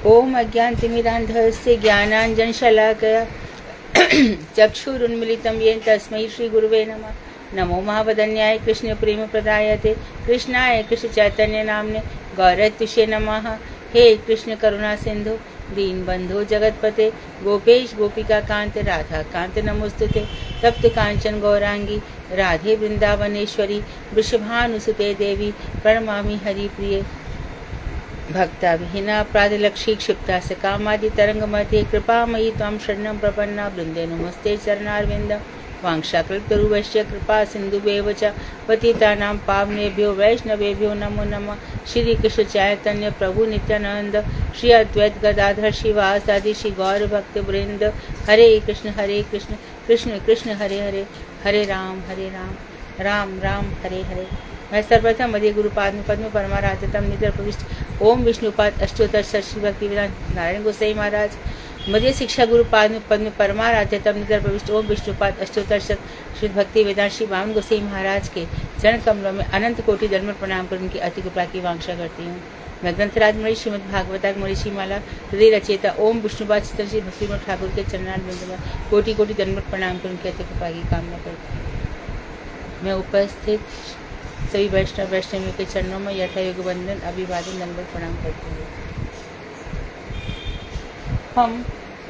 ओम अज्ञानतिमिरान्धस्य ज्ञानाञ्जनशलाकया चक्षुरुन्मिलितं येन तस्मै श्रीगुरुवे नमः। नमो महावदन्याय कृष्णप्रेमप्रदायते कृष्णाय कृष्णचैतन्यनाम्ने गौरत्युषे नमः। हे कृष्ण करुणा सिंधु दीनबंधु जगतपते गोपेश गोपिका कांत राधा कांत नमोस्तुते। तप्त कांचन गौरांगी राधे वृंदावनेश्वरी वृषभानुसुते देवी प्रणमामि हरिप्रिये। भक्ता विहीना प्रादिलक्षी क्षिप्ता सकामादि तरंग मध्ये कृपामयी त्वां शरणं प्रपन्ना वृंदे नमस्ते चरणारविंद। वांशाकृतरुवश्य कृपा सिंधुवेव च पतितानां पावनेभ्यो वैष्णवेभ्यो नमो नमः। श्री कृष्ण चैतन्य प्रभु नित्यानंद श्री अद्वैत गदाधर शिवासादि श्री गौर भक्त वृंद। हरे कृष्ण कृष्ण कृष्ण हरे हरे, हरे राम राम राम हरे हरे। मैं सर्वप्रथम मध्य गुरुपाद पद्म परमाराध्यतम निधर प्रविष्ट ओम विष्णुपाद अष्टोत्तर श्री भक्ति वेदांत नारायण गोसाई महाराज मध्य शिक्षा गुरुपाद पद्म परमाराध्यतम निधर प्रविष्ट ओम विष्णुपाद अष्टोत्तर श्री भक्ति वेदांत श्री वामन गोसाई महाराज के चरण कमलों में अनंत कोटि दंडवत प्रणाम कर उनकी अति कृपा की वांछा करती हूँ। मैं ग्रंथराज मणि श्रीमद भागवता मणि माला हृदय रचेता ओम विष्णुपाद चित्तन श्री भक्ति ठाकुर के चरणार बिंदु में कोटि कोटि दंडवत प्रणाम कर उनकी अति कृपा की कामना करती हूँ। मैं उपस्थित सभी वैष्णवियों के चरणों में यथायोग्य वंदन अभिवादन दंडवत प्रणाम करते हुए हम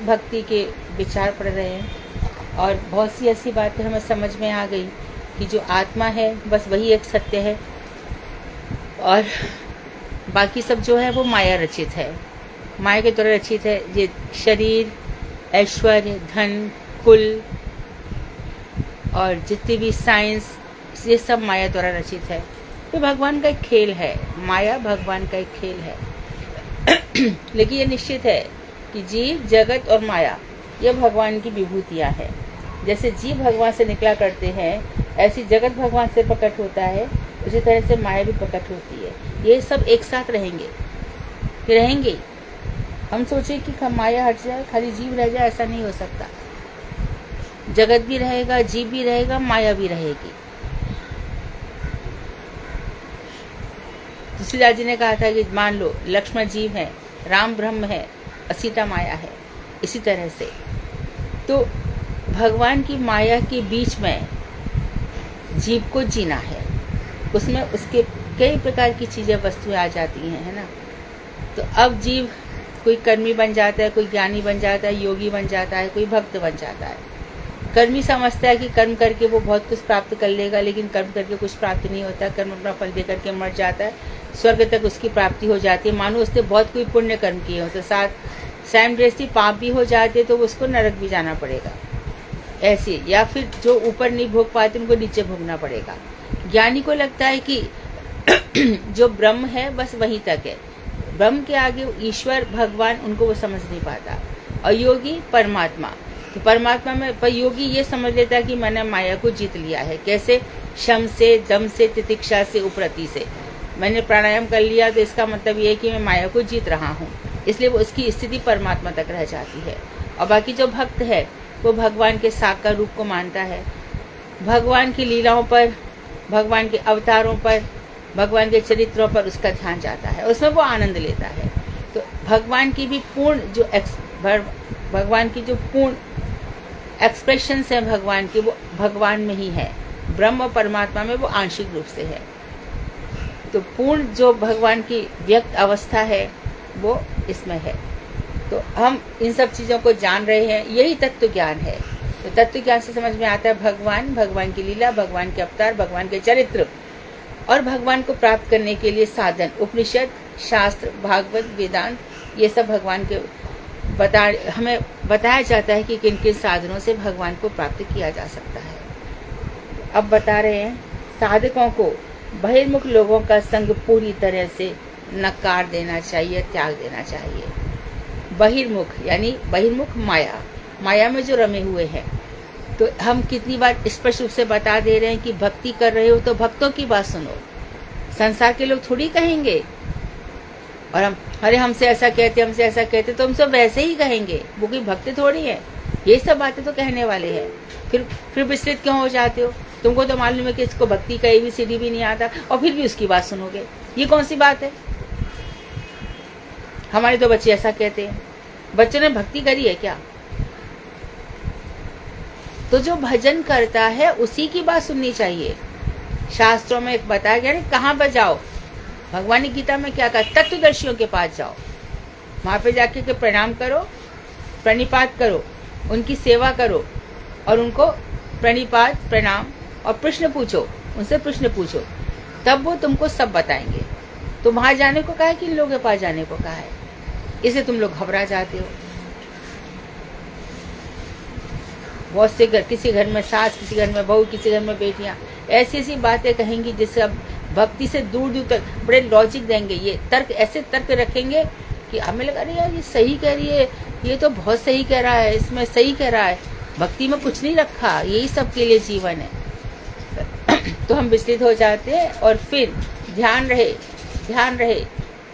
भक्ति के विचार पढ़ रहे हैं और बहुत सी ऐसी बातें हमें समझ में आ गई कि जो आत्मा है बस वही एक सत्य है और बाकी सब जो है वो माया रचित है, माया के द्वारा रचित है। ये शरीर, ऐश्वर्य, धन, कुल और जितनी भी साइंस, ये सब माया द्वारा रचित है। तो भगवान का एक खेल है, माया भगवान का एक खेल है। लेकिन ये निश्चित है कि जीव, जगत और माया ये भगवान की विभूतियाँ हैं। जैसे जीव भगवान से निकला करते हैं ऐसी जगत भगवान से प्रकट होता है, उसी तरह से माया भी प्रकट होती है। ये सब एक साथ रहेंगे। हम सोचे कि माया हट जाए खाली जीव रह जाए, ऐसा नहीं हो सकता। जगत भी रहेगा, जीव भी रहेगा, माया भी रहेगी। तुलसीदास जी ने कहा था कि मान लो लक्ष्मण जीव है, राम ब्रह्म है, सीता माया है। इसी तरह से तो भगवान की माया के बीच में जीव को जीना है, उसमें उसके कई प्रकार की चीज़ें, वस्तुएं आ जाती हैं, है ना। तो अब जीव कोई कर्मी बन जाता है, कोई ज्ञानी बन जाता है, योगी बन जाता है, कोई भक्त बन जाता है। कर्मी समझता है कि कर्म करके वो बहुत कुछ प्राप्त कर लेगा, लेकिन कर्म करके कुछ प्राप्त नहीं होता। कर्म अपना फल दे करके मर जाता है, स्वर्ग तक उसकी प्राप्ति हो जाती है, मानो उसने बहुत कोई पुण्य कर्म किए हो। तो साथ साइमल्टेनियसली पाप भी हो जाते तो उसको नरक भी जाना पड़ेगा ऐसे, या फिर जो ऊपर नहीं भोग पाते उनको नीचे भोगना पड़ेगा। ज्ञानी को लगता है कि जो ब्रह्म है बस वहीं तक है, ब्रह्म के आगे ईश्वर भगवान उनको वो समझ नहीं पाता। और योगी परमात्मा, तो परमात्मा में पर योगी ये समझ लेता है कि मैंने माया को जीत लिया है। कैसे? शम से, दम से, तितिक्षा से, उपरति से। मैंने प्राणायाम कर लिया तो इसका मतलब ये है कि मैं माया को जीत रहा हूँ, इसलिए वो उसकी स्थिति परमात्मा तक रह जाती है। और बाकी जो भक्त है वो भगवान के साकार रूप को मानता है, भगवान की लीलाओं पर, भगवान के अवतारों पर, भगवान के चरित्रों पर उसका ध्यान जाता है, उसमें वो आनंद लेता है। तो भगवान की भी पूर्ण जो भगवान की जो पूर्ण एक्सप्रेशंस है भगवान की, वो भगवान में ही है। ब्रह्म और परमात्मा में वो आंशिक रूप से है। तो पूर्ण जो भगवान की व्यक्त अवस्था है वो इसमें है। तो हम इन सब चीज़ों को जान रहे हैं, यही तत्व ज्ञान है। तो तत्व ज्ञान से समझ में आता है भगवान, भगवान की लीला, भगवान के अवतार, भगवान के चरित्र और भगवान को प्राप्त करने के लिए साधन, उपनिषद, शास्त्र, भागवत, वेदांत, ये सब भगवान के हमें बताया जाता है कि किन किन साधनों से भगवान को प्राप्त किया जा सकता है। अब बता रहे हैं साधकों को बहिर्मुख लोगों का संग पूरी तरह से नकार देना चाहिए, त्याग देना चाहिए। बहिर्मुख यानी बहिर्मुख माया, माया में जो रमे हुए हैं। तो हम कितनी बार स्पष्ट रूप से बता दे रहे हैं कि भक्ति कर रहे हो तो भक्तों की बात सुनो, संसार के लोग थोड़ी कहेंगे। और हम अरे हमसे ऐसा कहते तो हम सब वैसे ही कहेंगे, वो कोई भक्त थोड़ी है। ये सब बातें तो कहने वाले हैं। फिर विचलित क्यों हो जाते हो? तुमको तो मालूम है कि इसको भक्ति का ABCD भी नहीं आता और फिर भी उसकी बात सुनोगे, ये कौन सी बात है? हमारे तो बच्चे ऐसा कहते हैं। बच्चों ने भक्ति करी है क्या? तो जो भजन करता है उसी की बात सुननी चाहिए। शास्त्रों में बताया गया ना, कहाँ पर जाओ? भगवान गीता में क्या कहा? तत्वदर्शियों के पास जाओ, वहां पे जाके के प्रणाम करो, प्रणिपात करो, उनकी सेवा करो और उनको प्रणिपात प्रणाम और प्रश्न पूछो, उनसे प्रश्न पूछो, तब वो तुमको सब बताएंगे। तो वहां जाने को कहा है कि इन लोगों के पास जाने को कहा है? इसे तुम लोग घबरा जाते हो। बहुत से घर, किसी घर में सास, किसी घर में बहू, किसी घर में बेटियां ऐसी ऐसी बातें कहेंगी जिससे अब भक्ति से दूर दूर तक बड़े लॉजिक देंगे, ये तर्क, ऐसे तर्क रखेंगे कि हमें लगा अरे यार ये सही कह रही है, ये तो बहुत सही कह रहा है, इसमें सही कह रहा है, भक्ति में कुछ नहीं रखा, यही सब के लिए जीवन है। तो हम विचलित हो जाते हैं। और फिर ध्यान रहे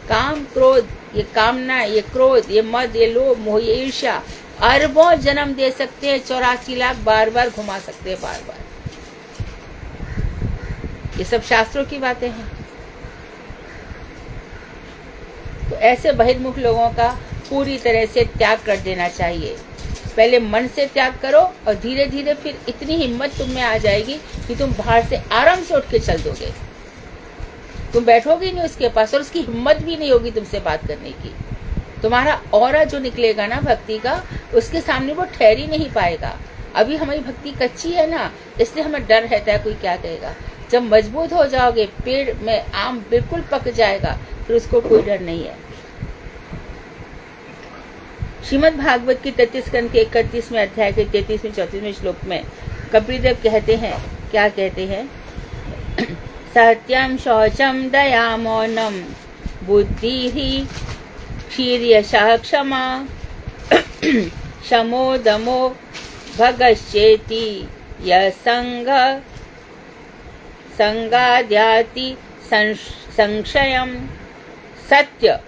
काम क्रोध, ये कामना, ये क्रोध, ये मद, ये लोभ, मोह, ये ईर्ष्या अरबों जन्म दे सकते हैं, 84 लाख बार बार घुमा सकते हैं, बार बार। ये सब शास्त्रों की बातें हैं। तो ऐसे बहिर्मुख लोगों का पूरी तरह से त्याग कर देना चाहिए। पहले मन से त्याग करो और धीरे धीरे फिर इतनी हिम्मत तुम में आ जाएगी कि तुम बाहर से आराम से उठ के चल दोगे। तुम बैठोगे नहीं उसके पास और उसकी हिम्मत भी नहीं होगी तुमसे बात करने की। तुम्हारा ऑरा जो निकलेगा ना भक्ति का, उसके सामने वो ठहर ही नहीं पाएगा। अभी हमारी भक्ति कच्ची है ना, इसलिए हमें डर रहता है कोई क्या कहेगा। जब मजबूत हो जाओगे, पेड़ में आम बिल्कुल पक जाएगा, फिर उसको कोई डर नहीं है। श्रीमद् भागवत की 33 स्कंद के 31वें अध्याय के 33वें 34वें श्लोक में कपिलदेव कहते हैं, क्या कहते हैं? सत्यम शौचम दया मौनम बुद्धि ही क्षीर्यशः क्षमा शमो दमो भगश्चेति यंग संगाद्याति संशयम। सत्य,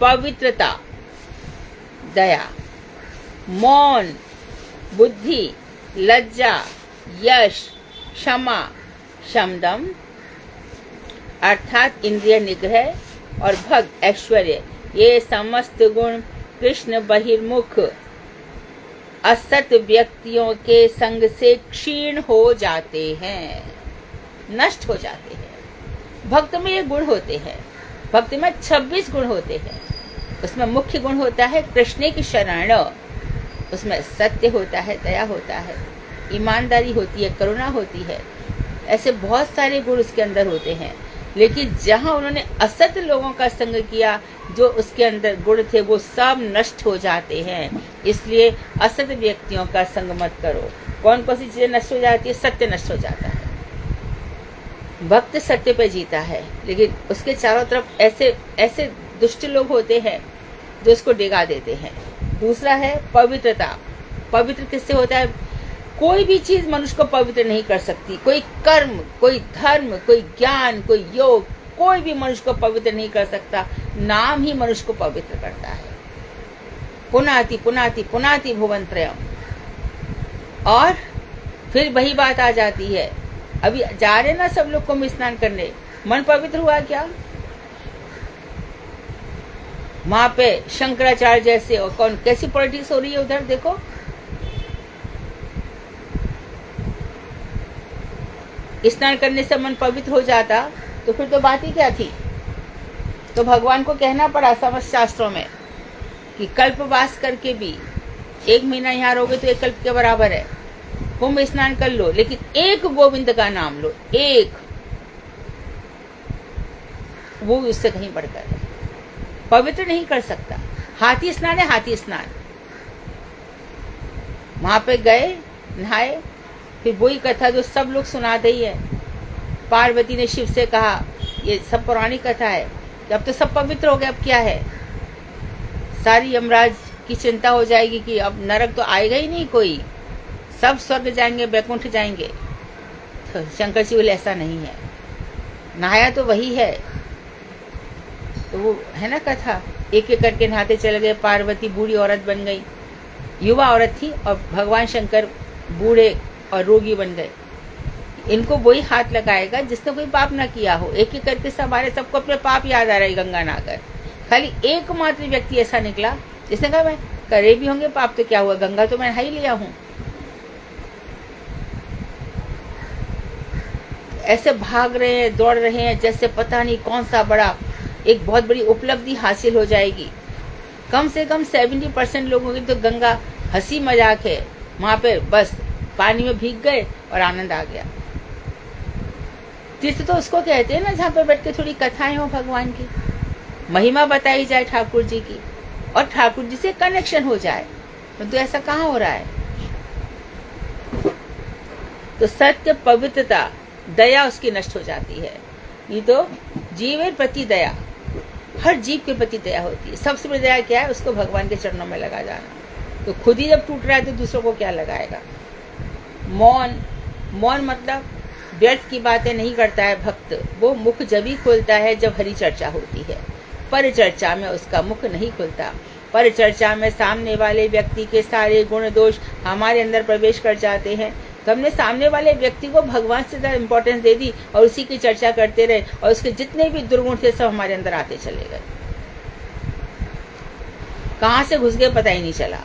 पवित्रता, दया, मौन, बुद्धि, लज्जा, यश, क्षमा, शमदम अर्थात इंद्रिय निग्रह और भग ऐश्वर्य, ये समस्त गुण कृष्ण बहिर्मुख असत व्यक्तियों के संग से क्षीण हो जाते हैं, नष्ट हो जाते हैं। भक्त में ये गुण होते हैं। भक्त में 26 गुण होते हैं। उसमें मुख्य गुण होता है कृष्ण की शरण, उसमें सत्य होता है, दया होता है, ईमानदारी होती है, करुणा होती है। ऐसे बहुत सारे गुण उसके अंदर होते हैं। लेकिन जहाँ उन्होंने असत लोगों का संग किया, जो उसके अंदर गुण थे वो सब नष्ट हो जाते हैं। इसलिए असत व्यक्तियों का संग मत करो। कौन कौन सी चीजें नष्ट हो जाती है? सत्य नष्ट हो जाता है। भक्त सत्य पे जीता है, लेकिन उसके चारों तरफ ऐसे ऐसे दुष्ट लोग होते हैं जो उसको डिगा देते हैं। दूसरा है पवित्रता। पवित्र किससे होता है? कोई भी चीज मनुष्य को पवित्र नहीं कर सकती। कोई कर्म, कोई धर्म, कोई ज्ञान, कोई योग, कोई भी मनुष्य को पवित्र नहीं कर सकता। नाम ही मनुष्य को पवित्र करता है। पुनाति पुनाति पुनाति भुवनत्रयम्। और फिर वही बात आ जाती है, अभी जा रहे ना सब लोग कुंभ स्नान करने, मन पवित्र हुआ क्या? वहां पे शंकराचार्य जैसे और कौन कैसी पॉलिटिक्स हो रही है उधर देखो। स्नान करने से मन पवित्र हो जाता तो फिर तो बात ही क्या थी। तो भगवान को कहना पड़ा समस्त शास्त्रों में कि कल्पवास करके भी 1 महीना यहाँ रहोगे तो 1 कल्प के बराबर है। कुंभ स्नान कर लो, लेकिन एक गोविंद का नाम लो, एक, वो उससे कहीं बढ़कर है। पवित्र नहीं कर सकता। हाथी स्नान है, हाथी स्नान, वहां पे गए, नहाए, फिर वही कथा जो सब लोग सुनाते ही है। पार्वती ने शिव से कहा, ये सब पुरानी कथा है, कि अब तो सब पवित्र हो गए, अब क्या है? सारी यमराज की चिंता हो जाएगी कि अब नरक तो आएगा ही नहीं कोई, सब स्वर्ग जाएंगे, बैकुंठ जाएंगे। तो शंकर जी बोले ऐसा नहीं है, नहाया तो वही है। तो वो है ना कथा, एक एक करके नहाते चले गए। पार्वती बूढ़ी औरत बन गई, युवा औरत थी, और भगवान शंकर बूढ़े और रोगी बन गए। इनको वही हाथ लगाएगा जिसने कोई पाप ना किया हो। एक एक करके सबको अपने पाप याद आ रहा है गंगा नहाकर, खाली एकमात्र व्यक्ति ऐसा निकला जिसने कहा मैं करे भी होंगे पाप तो क्या हुआ, गंगा तो मैं नहा ही लिया हूं। ऐसे भाग रहे हैं, दौड़ रहे हैं जैसे पता नहीं कौन सा बड़ा एक बहुत बड़ी उपलब्धि हासिल हो जाएगी। कम से कम 70% लोगों की तो गंगा हंसी मजाक है, वहां पे बस पानी में भीग गए और आनंद आ गया। तीर्थ तो उसको कहते हैं ना जहाँ पे बैठ के थोड़ी कथाएं हो भगवान की, महिमा बताई जाए ठाकुर जी की और ठाकुर जी से कनेक्शन हो जाए। तो ऐसा कहाँ हो रहा है? तो सत्य, पवित्रता, दया उसकी नष्ट हो जाती है। ये तो जीव प्रति दया, हर जीव के प्रति दया होती है। सबसे बड़ी दया क्या है? उसको भगवान के चरणों में लगा जाना। तो खुद ही जब टूट रहा है तो दूसरों को क्या लगाएगा? मौन, मौन मतलब व्यर्थ की बातें नहीं करता है भक्त। वो मुख जब ही खुलता है जब हरी चर्चा होती है। पर चर्चा में उसका मुख नहीं खुलता। पर चर्चा में सामने वाले व्यक्ति के सारे गुण दोष हमारे अंदर प्रवेश कर जाते हैं। तो हमने सामने वाले व्यक्ति को भगवान से ज़्यादा इम्पोर्टेंस दे दी और उसी की चर्चा करते रहे और उसके जितने भी दुर्गुण थे सब हमारे अंदर आते चले गए। कहाँ से घुस गए पता ही नहीं चला।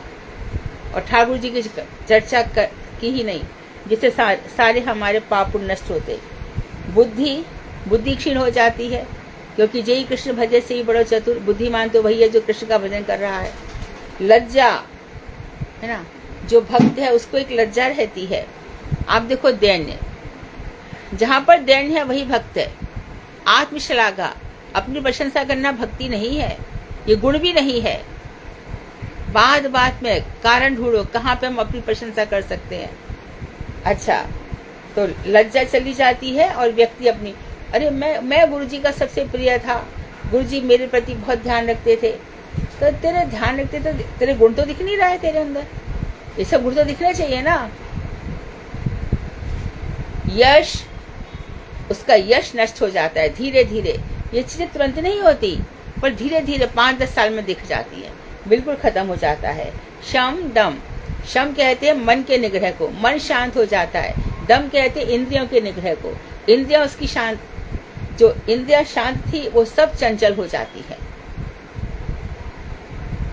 और ठाकुर जी की चर्चा की ही नहीं, जिससे सारे हमारे पाप नष्ट होते। बुद्धि क्षीण हो जाती है, क्योंकि जय कृष्ण भजे से ही बड़ो चतुर। बुद्धिमान तो वही है जो कृष्ण का भजन कर रहा है। लज्जा है ना, जो भक्त है उसको एक लज्जा रहती है। आप देखो दैन्य, जहां पर दैन्य है वही भक्त है। आत्मश्लाघा, अपनी प्रशंसा करना भक्ति नहीं है, ये गुण भी नहीं है। बात बात में कारण ढूंढो कहाँ पे हम अपनी प्रशंसा कर सकते हैं। अच्छा, तो लज्जा चली जाती है और व्यक्ति अपनी, अरे मैं गुरुजी का सबसे प्रिय था, गुरुजी मेरे प्रति बहुत ध्यान रखते थे। तो तेरे ध्यान रखते तो तेरे गुण तो दिख नहीं रहा है तेरे अंदर, ये सब गुण तो दिखने चाहिए ना। यश, उसका यश नष्ट हो जाता है धीरे धीरे। ये चीजें तुरंत नहीं होती, पर धीरे धीरे 5-10 साल में दिख जाती है, बिल्कुल खत्म हो जाता है। शम दम, शम कहते हैं मन के निग्रह को, मन शांत हो जाता है। दम कहते हैं इंद्रियों के निग्रह को, इंद्रियां उसकी शांत, जो इंद्रियां शांत थी वो सब चंचल हो जाती है।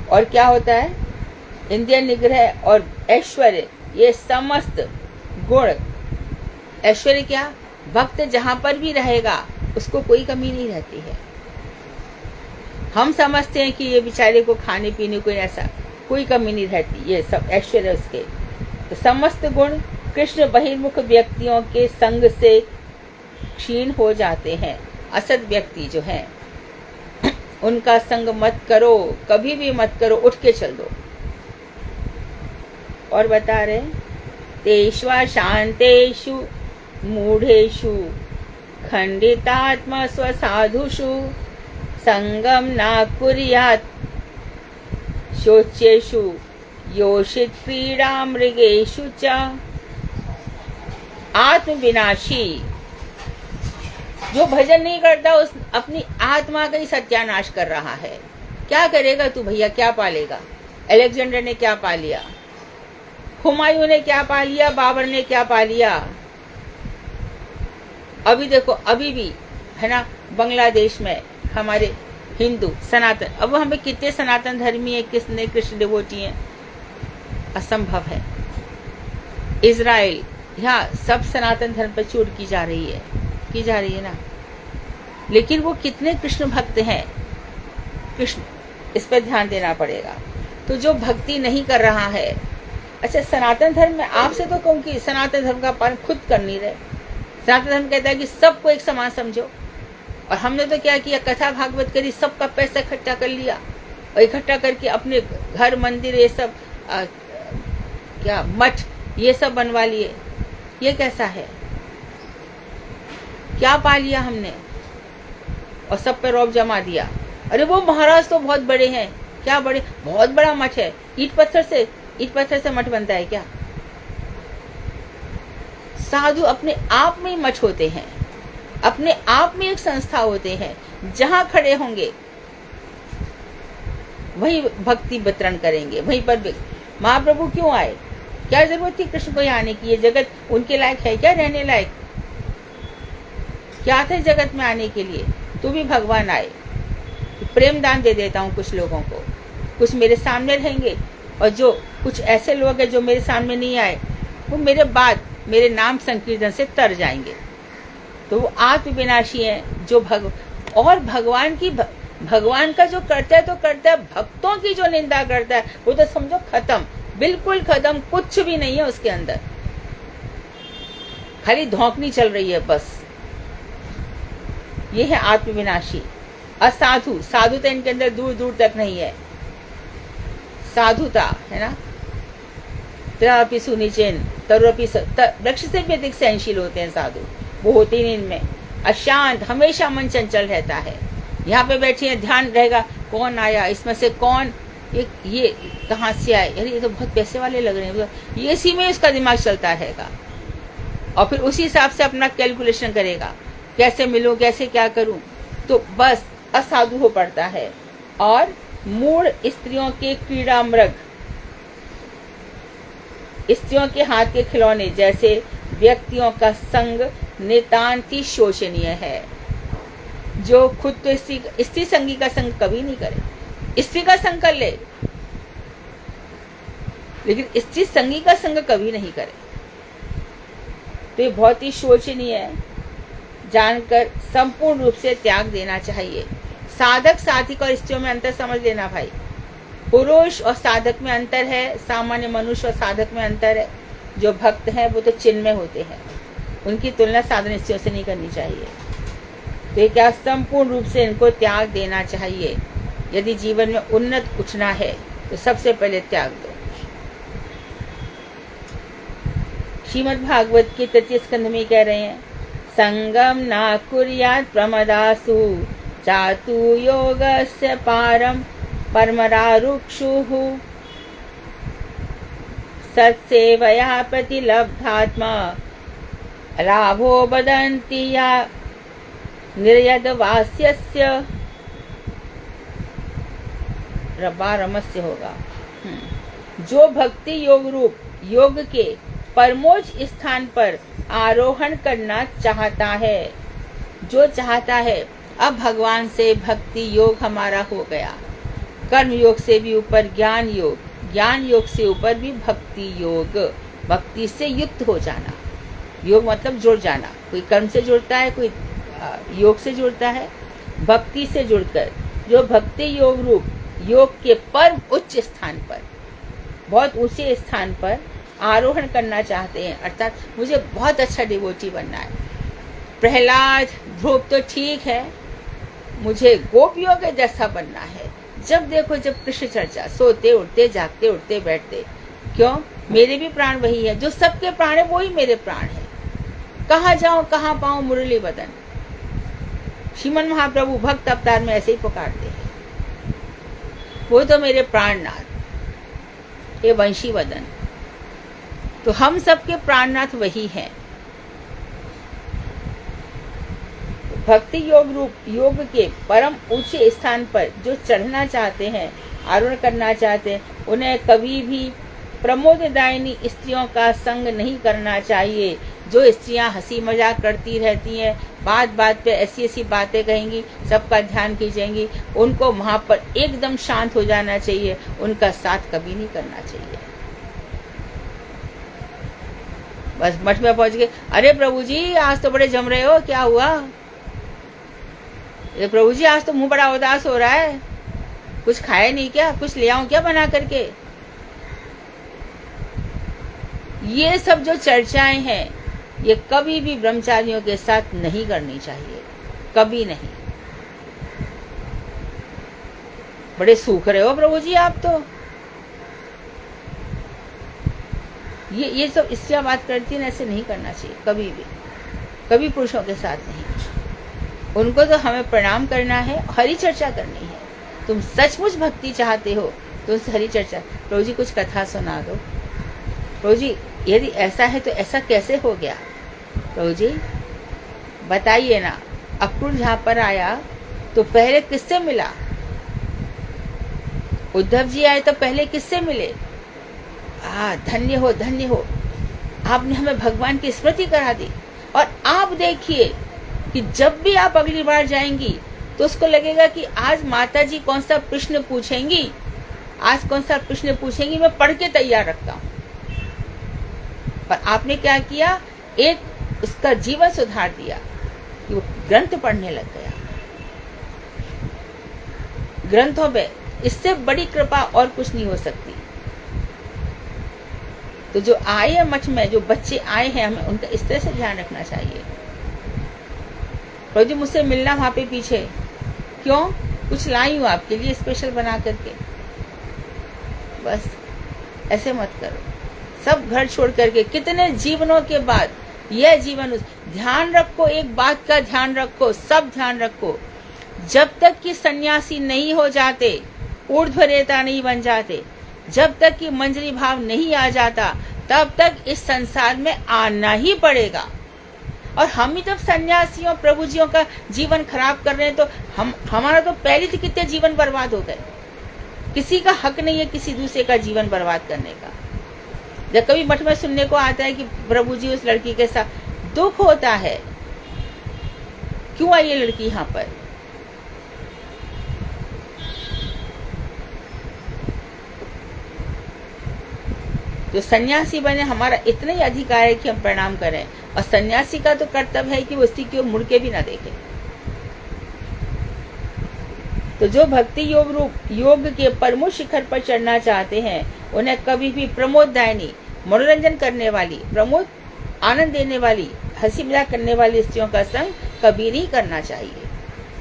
और क्या होता है? इंद्रिय निग्रह और ऐश्वर्य, ये समस्त गुण। ऐश्वर्य क्या? भक्त जहां पर भी रहेगा उसको कोई कमी नहीं रहती है। हम समझते हैं कि ये बेचारे को खाने पीने को ऐसा कोई कमी नहीं रहती, ये सब ऐश्वर्य उसके। तो समस्त गुण कृष्ण बहिर्मुख व्यक्तियों के संग से क्षीण हो जाते हैं। असत व्यक्ति जो हैं उनका संग मत करो, कभी भी मत करो, उठ के चल दो। और बता रहे, तेष्वा शांतेषु मूढ़ेषु खंडितात्मा स्वसाधुषु संगम ना कुर्यात् शोच्येषु योषित क्रीड़ा मृगेषु च। आत्मविनाशी, जो भजन नहीं करता उस अपनी आत्मा का ही सत्यानाश कर रहा है। क्या करेगा तू भैया, क्या पालेगा? अलेक्जेंडर ने क्या पा लिया, हुमायूं ने क्या पा लिया, बाबर ने क्या पा लिया। अभी देखो, अभी भी है ना बांग्लादेश में हमारे हिंदू सनातन, अब हमें कितने सनातन धर्मी है, कितने कृष्ण डिवोटी हैं, असंभव है। इजराइल, यहाँ सब सनातन धर्म पर चोट की जा रही है ना, लेकिन वो कितने कृष्ण भक्त हैं? कृष्ण, इस पर ध्यान देना पड़ेगा। तो जो भक्ति नहीं कर रहा है, अच्छा सनातन धर्म में आपसे तो कहूँ कि सनातन धर्म का पालन खुद कर नहीं रहे। सनातन धर्म कहता है कि सबको एक समान समझो, और हमने तो क्या किया, कथा भागवत करी, सबका पैसा इकट्ठा कर लिया और इकट्ठा करके अपने घर मंदिर ये सब क्या मठ ये सब बनवा लिए। ये कैसा है? क्या पा लिया हमने? और सब पे रौब जमा दिया। अरे वो महाराज तो बहुत बड़े हैं, क्या बड़े, बहुत बड़ा मठ है, ईट पत्थर से मठ बनता है क्या? साधु अपने आप में ही मठ होते हैं, अपने आप में एक संस्था होते हैं, जहां खड़े होंगे वही भक्ति वितरण करेंगे, वहीं पर। महाप्रभु क्यों आए? क्या जरूरत थी कृष्ण को यहाँ आने की? ये जगत उनके लायक है क्या रहने लायक? क्या था जगत में आने के लिए? तो भी भगवान आए। प्रेम दान दे देता हूँ कुछ लोगों को, कुछ मेरे सामने रहेंगे, और जो कुछ ऐसे लोग हैं जो मेरे सामने नहीं आए, वो मेरे बाद मेरे नाम संकीर्तन से तर जाएंगे। तो वो आत्मविनाशी हैं जो और भगवान का जो करता है तो करता है, भक्तों की जो निंदा करता है वो तो समझो खत्म, बिल्कुल खत्म, कुछ भी नहीं है उसके अंदर, खाली धौंकनी चल रही है बस। ये है आत्मविनाशी। असाधु, साधुता इनके अंदर दूर दूर तक नहीं है, साधुता है ना। त्रापि सुनिचेन तरुपि, वृक्ष से भी अधिक सहनशील होते हैं साधु, वो होते ही नहीं इनमें। अशांत, हमेशा मन चंचल रहता है। यहाँ पे बैठी है, ध्यान रहेगा कौन आया, इसमें से कौन, ये कहाँ से आए, अरे ये तो बहुत पैसे वाले लग रहे हैं, ये इसी में उसका दिमाग चलता रहेगा, और फिर उसी हिसाब से अपना कैलकुलेशन करेगा, कैसे मिलूं, कैसे क्या करूं। तो बस असाधु हो पड़ता है। और मूढ़ स्त्रियों के क्रीड़ा मृग, स्त्रियों के हाथ के खिलौने जैसे व्यक्तियों का संग नितांत ही शोचनीय है। जो खुद तो स्त्री संगी का संग कभी नहीं करे, स्त्री का संग कर ले लेकिन स्त्री संगी का संग कभी नहीं करे, तो ये बहुत ही शोचनीय है। जानकर संपूर्ण रूप से त्याग देना चाहिए। साधक साधिक और स्त्रियों में अंतर समझ लेना भाई। पुरुष और साधक में अंतर है, सामान्य मनुष्य और साधक में अंतर है। जो भक्त हैं वो तो चिन्मय होते हैं, उनकी तुलना साधन स्त्रियों से नहीं करनी चाहिए। तो क्या संपूर्ण रूप से इनको त्याग देना चाहिए। यदि जीवन में उन्नत उठना है तो सबसे पहले त्याग दो। श्रीमद् भागवत के 33 स्कंध में कह रहे हैं, संगम न कुर्यात् प्रमदासु चातु योगस्य पारम परमरारुक्षुः सत्सेवया प्रतिलब्धात्मा लाभो वदन्ति या निर्यदवास्यस्य रबारमस्य होगा। जो भक्ति योग रूप योग के परमोच्च स्थान पर आरोहण करना चाहता है, जो चाहता है अब भगवान से भक्ति योग हमारा हो गया, कर्म योग से भी ऊपर ज्ञान योग, ज्ञान योग से ऊपर भी भक्ति योग, भक्ति से युक्त हो जाना। योग मतलब जुड़ जाना, कोई कर्म से जुड़ता है, कोई योग से जुड़ता है, भक्ति से जुड़कर जो भक्ति योग रूप योग के परम उच्च स्थान पर, बहुत ऊंचे स्थान पर आरोहण करना चाहते हैं, अर्थात मुझे बहुत अच्छा डिवोटी बनना है। प्रहलाद ध्रुव तो ठीक है, मुझे गोपियों के जैसा बनना है। जब देखो जब कृष्ण चर्चा, सोते उठते जागते उठते बैठते, क्यों, मेरे भी प्राण वही है, जो सबके प्राण है वही मेरे प्राण है। कहाँ जाऊं कहाँ पाऊं मुरली बदन। श्रीमन महाप्रभु भक्त अवतार में ऐसे ही पुकारते हैं, वो तो मेरे प्राणनाथ, ये वंशी वदन। तो हम सबके प्राणनाथ वही हैं। भक्ति योग रूप योग के परम ऊंचे स्थान पर जो चढ़ना चाहते हैं, आरोहण करना चाहते हैं, उन्हें कभी भी प्रमोददायिनी स्त्रियों का संग नहीं करना चाहिए। जो स्त्रियां हंसी मजाक करती रहती हैं, बात बात पे ऐसी ऐसी बातें कहेंगी, सबका ध्यान खींचेंगी, उनको वहां पर एकदम शांत हो जाना चाहिए, उनका साथ कभी नहीं करना चाहिए। बस मठ में पहुंच गए, अरे प्रभु जी आज तो बड़े जम रहे हो, क्या हुआ? अरे प्रभु जी आज तो मुंह बड़ा उदास हो रहा है, कुछ खाए नहीं क्या? कुछ ले आऊं क्या बना करके? ये सब जो चर्चाएं हैं, ये कभी भी ब्रह्मचारियों के साथ नहीं करनी चाहिए, कभी नहीं। बड़े सूख रहे हो प्रभु जी आप तो। ये सब स्त्रियां बात करती है, ऐसे नहीं करना चाहिए कभी भी, कभी पुरुषों के साथ नहीं। उनको तो हमें प्रणाम करना है, हरि चर्चा करनी है। तुम सचमुच भक्ति चाहते हो तो उस हरि चर्चा, प्रभु जी कुछ कथा सुना दो, प्रभु जी यदि ऐसा है तो ऐसा कैसे हो गया, प्रभु जी बताइए ना। अक्रूर जहाँ पर आया तो पहले किससे मिला? उद्धव जी आए तो पहले किससे मिले? धन्य हो धन्य हो, आपने हमें भगवान की स्मृति करा दी। और आप देखिए कि जब भी आप अगली बार जाएंगी तो उसको लगेगा कि आज माता जी कौन सा प्रश्न पूछेंगी, आज कौन सा प्रश्न पूछेंगी, मैं पढ़ के तैयार रखता हूँ। पर आपने क्या किया, एक उसका जीवन सुधार दिया कि वो ग्रंथ पढ़ने लग गया। ग्रंथों में इससे बड़ी कृपा और कुछ नहीं हो सकती। तो जो आए हैं मठ में, जो बच्चे आए हैं, हमें उनका इस तरह से ध्यान रखना चाहिए। प्रभु जी मुझसे मिलना वहां पे पीछे, क्यों, कुछ लाई हूं आपके लिए स्पेशल बना करके। बस ऐसे मत करो। सब घर छोड़ करके कितने जीवनों के बाद यह जीवन, ध्यान रखो, एक बात का ध्यान रखो, सब ध्यान रखो, जब तक कि सन्यासी नहीं हो जाते, ऊर्ध्वरेता नहीं बन जाते, जब तक कि मंजरी भाव नहीं आ जाता, तब तक इस संसार में आना ही पड़ेगा। और हम ही जब सन्यासियों प्रभु जियों का जीवन खराब कर रहे हैं, तो हमारा तो पहले से कितने जीवन बर्बाद हो गए। किसी का हक नहीं है किसी दूसरे का जीवन बर्बाद करने का। जब कभी मठ में सुनने को आता है कि प्रभु जी उस लड़की के साथ, दुख होता है, क्यों आई ये लड़की यहाँ पर। जो सन्यासी बने, हमारा इतना ही अधिकार है कि हम प्रणाम करें, और सन्यासी का तो कर्तव्य है कि वो उसी की ओर मुड़ के भी ना देखे। तो जो भक्ति योग रूप योग के परमो शिखर पर चढ़ना चाहते हैं, उन्हें कभी भी प्रमोददायिनी, मनोरंजन करने वाली, प्रमोद आनंद देने वाली, हंसी मजाक करने वाली स्त्रियों का संग कभी नहीं करना चाहिए।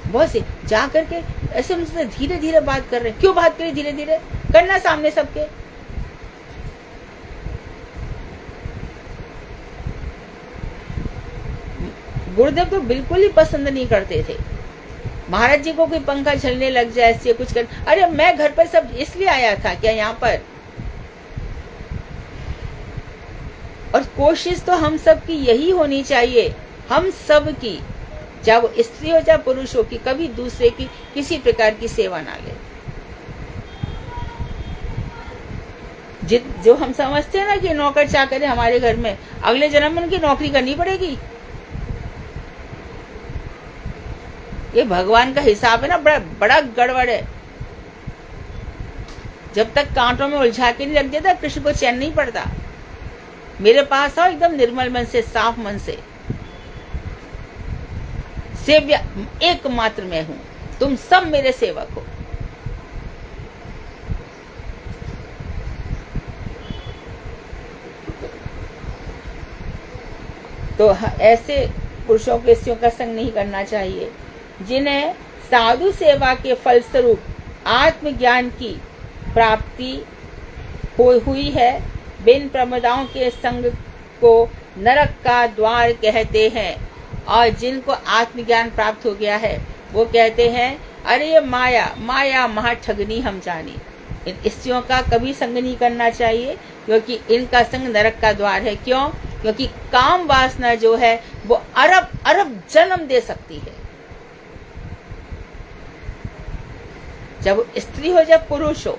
बहुत से जा करके ऐसे मुझसे धीरे धीरे बात कर रहे हैं, क्यों बात करें धीरे धीरे, करना सामने सबके। गुरुदेव तो बिल्कुल ही पसंद नहीं करते थे। महाराज जी को कोई पंखा झलने लग जाए, ऐसे कुछ कर, अरे मैं घर पर सब इसलिए आया था क्या यहाँ पर। और कोशिश तो हम सब की यही होनी चाहिए, हम सब की, चाहे वो स्त्री हो चाहे पुरुष हो, कि कभी दूसरे की किसी प्रकार की सेवा ना ले। जो हम समझते हैं ना कि नौकर चाकर है हमारे घर में, अगले जन्म में उनकी नौकरी करनी पड़ेगी, ये भगवान का हिसाब है ना, बड़ा गड़बड़ है। जब तक कांटों में उलझा के नहीं रख देता, कृष्ण को चैन नहीं पड़ता। मेरे पास आओ एकदम निर्मल मन से, साफ मन से, सेव्य एकमात्र मैं हूं, तुम सब मेरे सेवक हो। तो ऐसे पुरुषों के स्त्रियों का संग नहीं करना चाहिए, जिन्हें साधु सेवा के फलस्वरूप आत्मज्ञान की प्राप्ति हुई है। बिन प्रमदाओं के संग को नरक का द्वार कहते हैं, और जिनको आत्मज्ञान प्राप्त हो गया है वो कहते हैं, अरे ये माया माया महा ठगनी हम जानी। इन स्त्रियों का कभी संग नहीं करना चाहिए, क्योंकि इनका संग नरक का द्वार है। क्यों? क्योंकि काम वासना जो है वो अरब अरब जन्म दे सकती है, जब स्त्री हो जब पुरुष हो।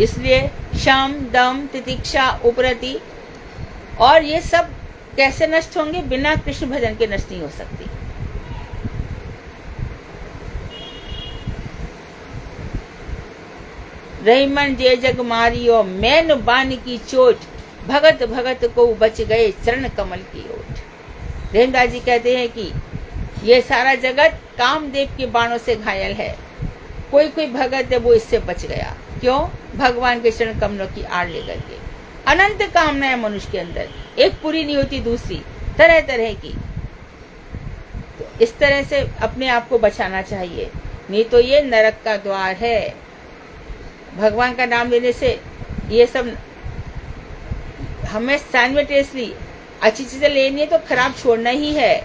इसलिए शम दम तितिक्षा उपरति, और ये सब कैसे नष्ट होंगे, बिना कृष्ण भजन के नष्ट नहीं हो सकती। रहीमन जे जग मारियो, मैन बान की चोट, भगत भगत को बच गए चरण कमल की ओट। रहीमदास जी कहते हैं कि ये सारा जगत कामदेव के बाणों से घायल है, कोई कोई भगत है वो इससे बच गया। क्यों? भगवान के चरण कमलों की आड़ लेकर के। अनंत कामनाएं मनुष्य के अंदर, एक पूरी नहीं होती दूसरी, तरह तरह की। तो इस तरह से अपने आप को बचाना चाहिए, नहीं तो ये नरक का द्वार है। भगवान का नाम लेने से ये सब, हमें साइमल्टेनियसली अच्छी चीजें लेनी है तो खराब छोड़ना ही है।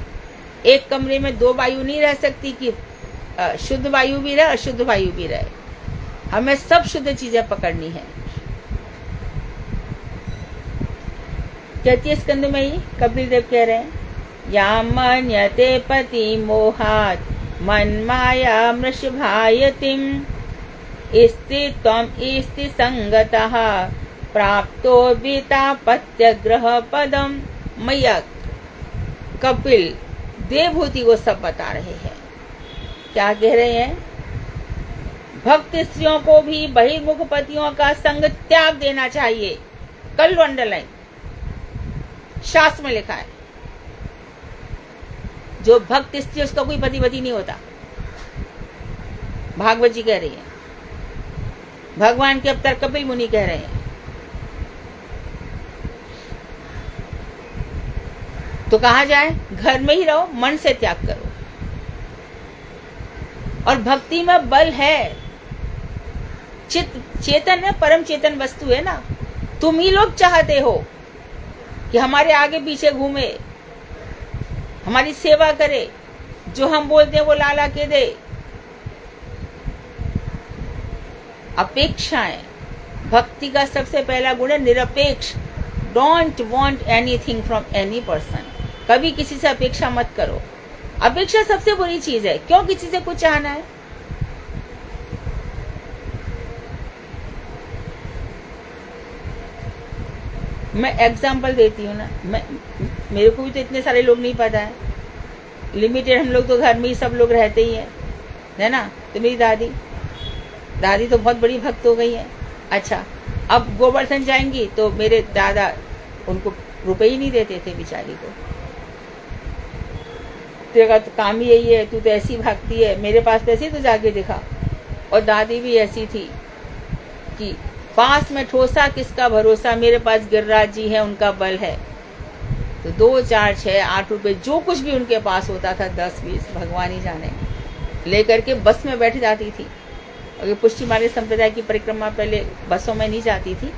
एक कमरे में दो वायु नहीं रह सकती कि शुद्ध वायु भी रहे अशुद्ध वायु भी रहे, हमें सब शुद्ध चीजें पकड़नी है। तृतीय स्कंद में ही कपिल देव कह रहे हैं, या मन्यते पति मोहात मन माया मृषभायतिम, स्थित्वम स्थिति संगतः प्राप्तो बीतापत्य ग्रह पदम। मैया कपिल देवभूति को सब बता रहे हैं। क्या कह रहे हैं? भक्त स्त्रियों को भी बहिर्मुख पतियों का संग त्याग देना चाहिए। कर लो अंडरलाइन, शास्त्र में लिखा है। जो भक्त स्त्री उसका कोई पतिपति नहीं होता, भागवत जी कह रही है, भगवान के अवतार कपिल मुनि कह रहे हैं। तो कहा जाए, घर में ही रहो, मन से त्याग करो। और भक्ति में बल है, चेतन है, परम चेतन वस्तु है ना। तुम ही लोग चाहते हो कि हमारे आगे पीछे घूमे, हमारी सेवा करे, जो हम बोलते हैं वो ला के दे। अपेक्षाएं, भक्ति का सबसे पहला गुण है निरपेक्ष। Don't want anything from any person. कभी किसी से अपेक्षा मत करो। अपेक्षा सबसे बुरी चीज है। क्यों किसी से कुछ चाहना है? मैं एग्जाम्पल देती हूँ ना, मेरे को भी तो इतने सारे लोग नहीं पता है, लिमिटेड हम लोग तो घर में ही सब लोग रहते ही है ना। तो मेरी दादी तो बहुत बड़ी भक्त हो गई है। अच्छा, अब गोवर्धन जाएंगी तो मेरे दादा उनको रुपए ही नहीं देते थे बेचारी को। तेरा तो काम ही यही है, तू तो ऐसी भागती है, मेरे पास पैसे तो जाके दिखा। और दादी भी ऐसी थी कि पास में ठोसा किसका भरोसा, मेरे पास गिरिराज जी है, उनका बल है। तो 2, 4, 6, 8 रुपए जो कुछ भी उनके पास होता था, 10, 20 भगवान ही जाने, लेकर के बस में बैठ जाती थी। और ये पुष्टि मार्ग संप्रदाय की परिक्रमा पहले बसों में नहीं जाती थी।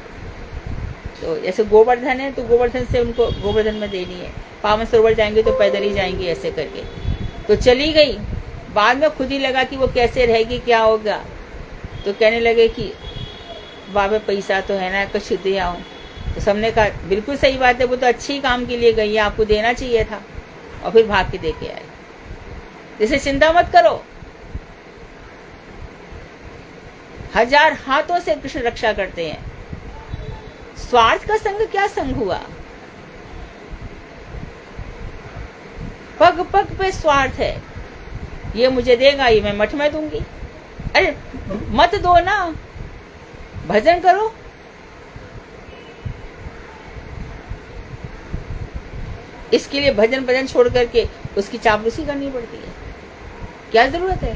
तो जैसे गोवर्धन है तो गोवर्धन से उनको गोवर्धन में देनी है, पावन सरोवर जाएंगे तो पैदल ही जाएंगे, ऐसे करके तो चली गई। बाद में खुद ही लगा कि वो कैसे रहेगी, क्या होगा। तो कहने लगे कि बाबा पैसा तो है ना, कुछ दे आओ। तो सबने कहा बिल्कुल सही बात है, वो तो अच्छी काम के लिए गई है, आपको देना चाहिए था। और फिर भाग के दे के आए। जैसे चिंता मत करो, 1000 हाथों से कृष्ण रक्षा करते हैं। स्वार्थ का संग क्या संग हुआ? पग पग पे स्वार्थ है। ये मुझे देगा, ये मैं मठ में दूंगी। अरे मत दो ना, भजन करो। इसके लिए भजन छोड़ करके उसकी चापलूसी करनी पड़ती है, क्या जरूरत है?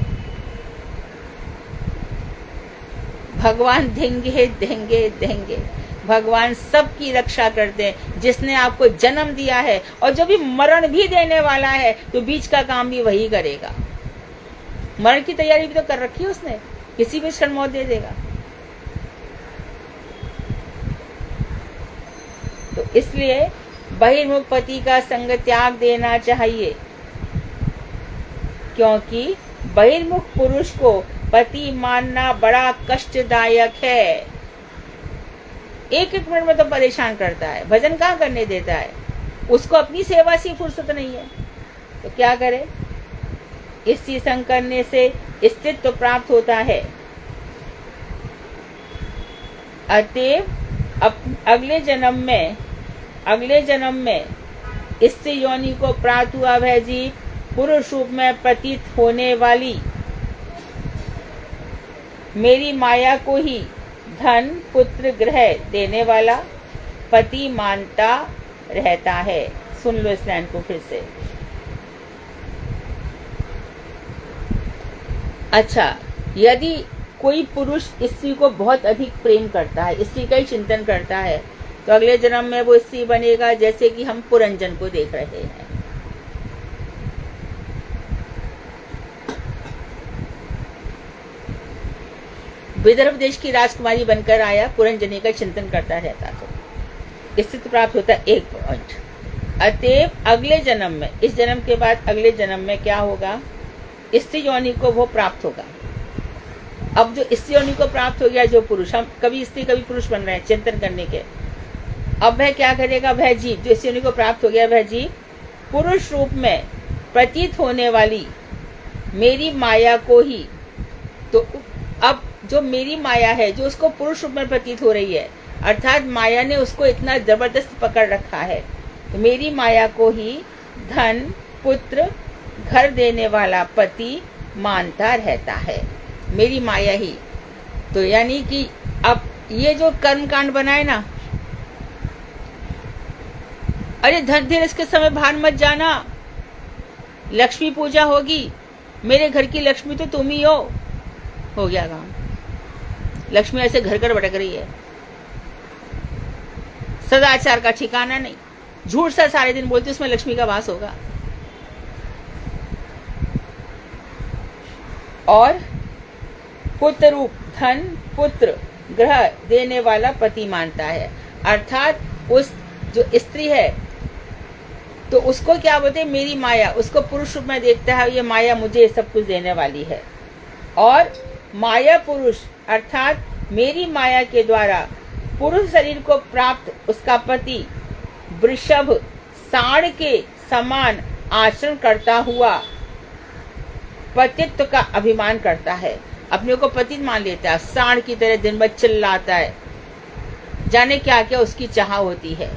भगवान देंगे देंगे देंगे। भगवान सबकी रक्षा करते हैं। जिसने आपको जन्म दिया है और जो भी मरण भी देने वाला है, तो बीच का काम भी वही करेगा। मरण की तैयारी भी तो कर रखी है उसने, किसी भी क्षण मौत दे देगा। तो इसलिए बहिर्मुख पति का संग त्याग देना चाहिए, क्योंकि बहिर्मुख पुरुष को पति मानना बड़ा कष्टदायक है। एक मिनट में तो परेशान करता है, भजन कहाँ करने देता है, उसको अपनी सेवा से फुर्सत नहीं है। तो क्या करे? इसी संग करने से स्थित्व प्राप्त होता है। अतएव अगले जन्म में स्त्री योनि को प्राप्त हुआ वह जीव पुरुष रूप में प्रतीत होने वाली मेरी माया को ही धन पुत्र ग्रह देने वाला पति मानता रहता है। सुन लो इस लाइन को फिर से। अच्छा, यदि कोई पुरुष स्त्री को बहुत अधिक प्रेम करता है, स्त्री का ही चिंतन करता है, तो अगले जन्म में वो स्त्री बनेगा, जैसे कि हम पुरंजन को देख रहे हैं। विदर्भ देश की राजकुमारी बनकर आया, पुरंजनी का चिंतन करता रहता, तो स्थिति प्राप्त होता है। 1 पॉइंट। अतएव अगले जन्म में, इस जन्म के बाद अगले जन्म में क्या होगा? स्त्री योनि को वो प्राप्त होगा। अब जो स्त्री योनि को प्राप्त हो गया, जो पुरुष, हम कभी स्त्री कभी पुरुष बन रहे हैं चिंतन करने के, अब वह क्या करेगा? वह जीव जो स्त्री योनि को प्राप्त हो गया, वह जीव पुरुष रूप में प्रतीत होने वाली मेरी माया को ही, तो अब जो मेरी माया है, जो उसको पुरुष रूप में प्रतीत हो रही है, अर्थात माया ने उसको इतना जबरदस्त पकड़ रखा है, तो मेरी माया को ही धन पुत्र घर देने वाला पति मानता रहता है। मेरी माया ही। तो यानी कि अब ये जो कर्म कांड बनाए ना, अरे धनतेरस के समय बाहर मत जाना, लक्ष्मी पूजा होगी, मेरे घर की लक्ष्मी तो तुम ही हो गया काम। लक्ष्मी ऐसे घर घर भटक रही है, सदाचार का ठिकाना नहीं, झूठ सा सारे दिन बोलती उसमें लक्ष्मी का वास होगा। और पुत्र रूप धन पुत्र ग्रह देने वाला पति मानता है, अर्थात उस जो स्त्री है तो उसको क्या बोलते हैं, मेरी माया, उसको पुरुष रूप में देखता है, ये माया मुझे सब कुछ देने वाली है। और माया पुरुष अर्थात मेरी माया के द्वारा पुरुष शरीर को प्राप्त उसका पति वृषभ साढ़ के समान आचरण करता हुआ पतित्व का अभिमान करता है, अपने को पतित मान लेता है, साढ़ की तरह दिन भर चिल्लाता है, जाने क्या क्या उसकी चाह होती है।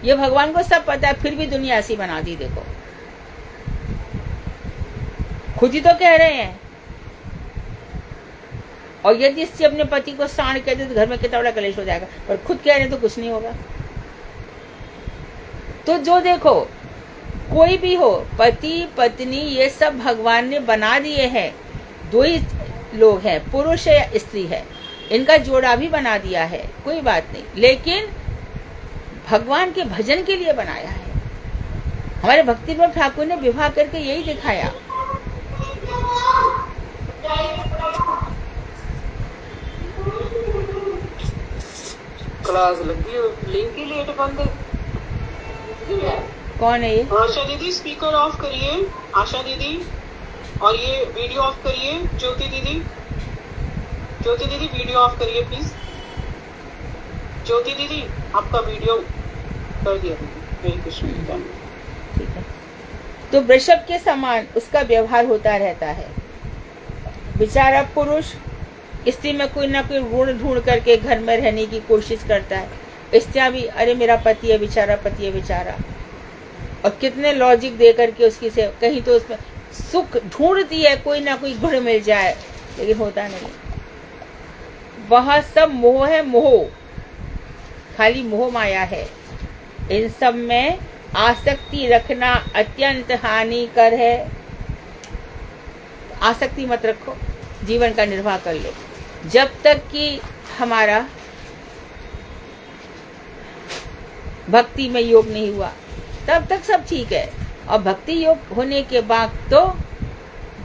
ये भगवान को सब पता है, फिर भी दुनिया ऐसी बना दी। देखो खुद ही तो कह रहे हैं। और यदि इससे अपने पति को साढ़ कहते तो घर में कितना बड़ा कलेश हो जाएगा, पर खुद कह रहे हैं तो कुछ नहीं होगा। तो जो देखो कोई भी हो, पति पत्नी ये सब भगवान ने बना दिए हैं। दो ही लोग हैं, पुरुष है या स्त्री है, इनका जोड़ा भी बना दिया है, कोई बात नहीं, लेकिन भगवान के भजन के लिए बनाया है। हमारे भक्ति विनोद ठाकुर ने विवाह करके यही दिखाया। क्लास लगी, लिंक ही लेट बंद है। कौन है ये? आशा दीदी स्पीकर ऑफ करिए, आशा दीदी, और ये वीडियो ऑफ करिए। ज्योति दीदी, ज्योति दीदी वीडियो ऑफ करिए प्लीज। ज्योति दीदी आपका वीडियो कर दिया मेरी कृष्ण। ठीक है। तो वृषभ के समान उसका व्यवहार होता रहता है। बेचारा पुरुष स्त्री में कोई ना कोई गुण ढूंढ करके घर में रहने की कोशिश करता है। स्त्रियां भी, अरे मेरा पति है बेचारा, पति है बेचारा, और कितने लॉजिक दे करके उसकी से कहीं तो उसमें सुख ढूंढती है, कोई ना कोई गुण मिल जाए, लेकिन होता नहीं। वह सब मोह है, मोह, खाली मोह माया है। इन सब में आसक्ति रखना अत्यंत हानिकर है। आसक्ति मत रखो, जीवन का निर्वाह कर लो। जब तक कि हमारा भक्ति में योग नहीं हुआ तब तक सब ठीक है, और भक्ति योग होने के बाद तो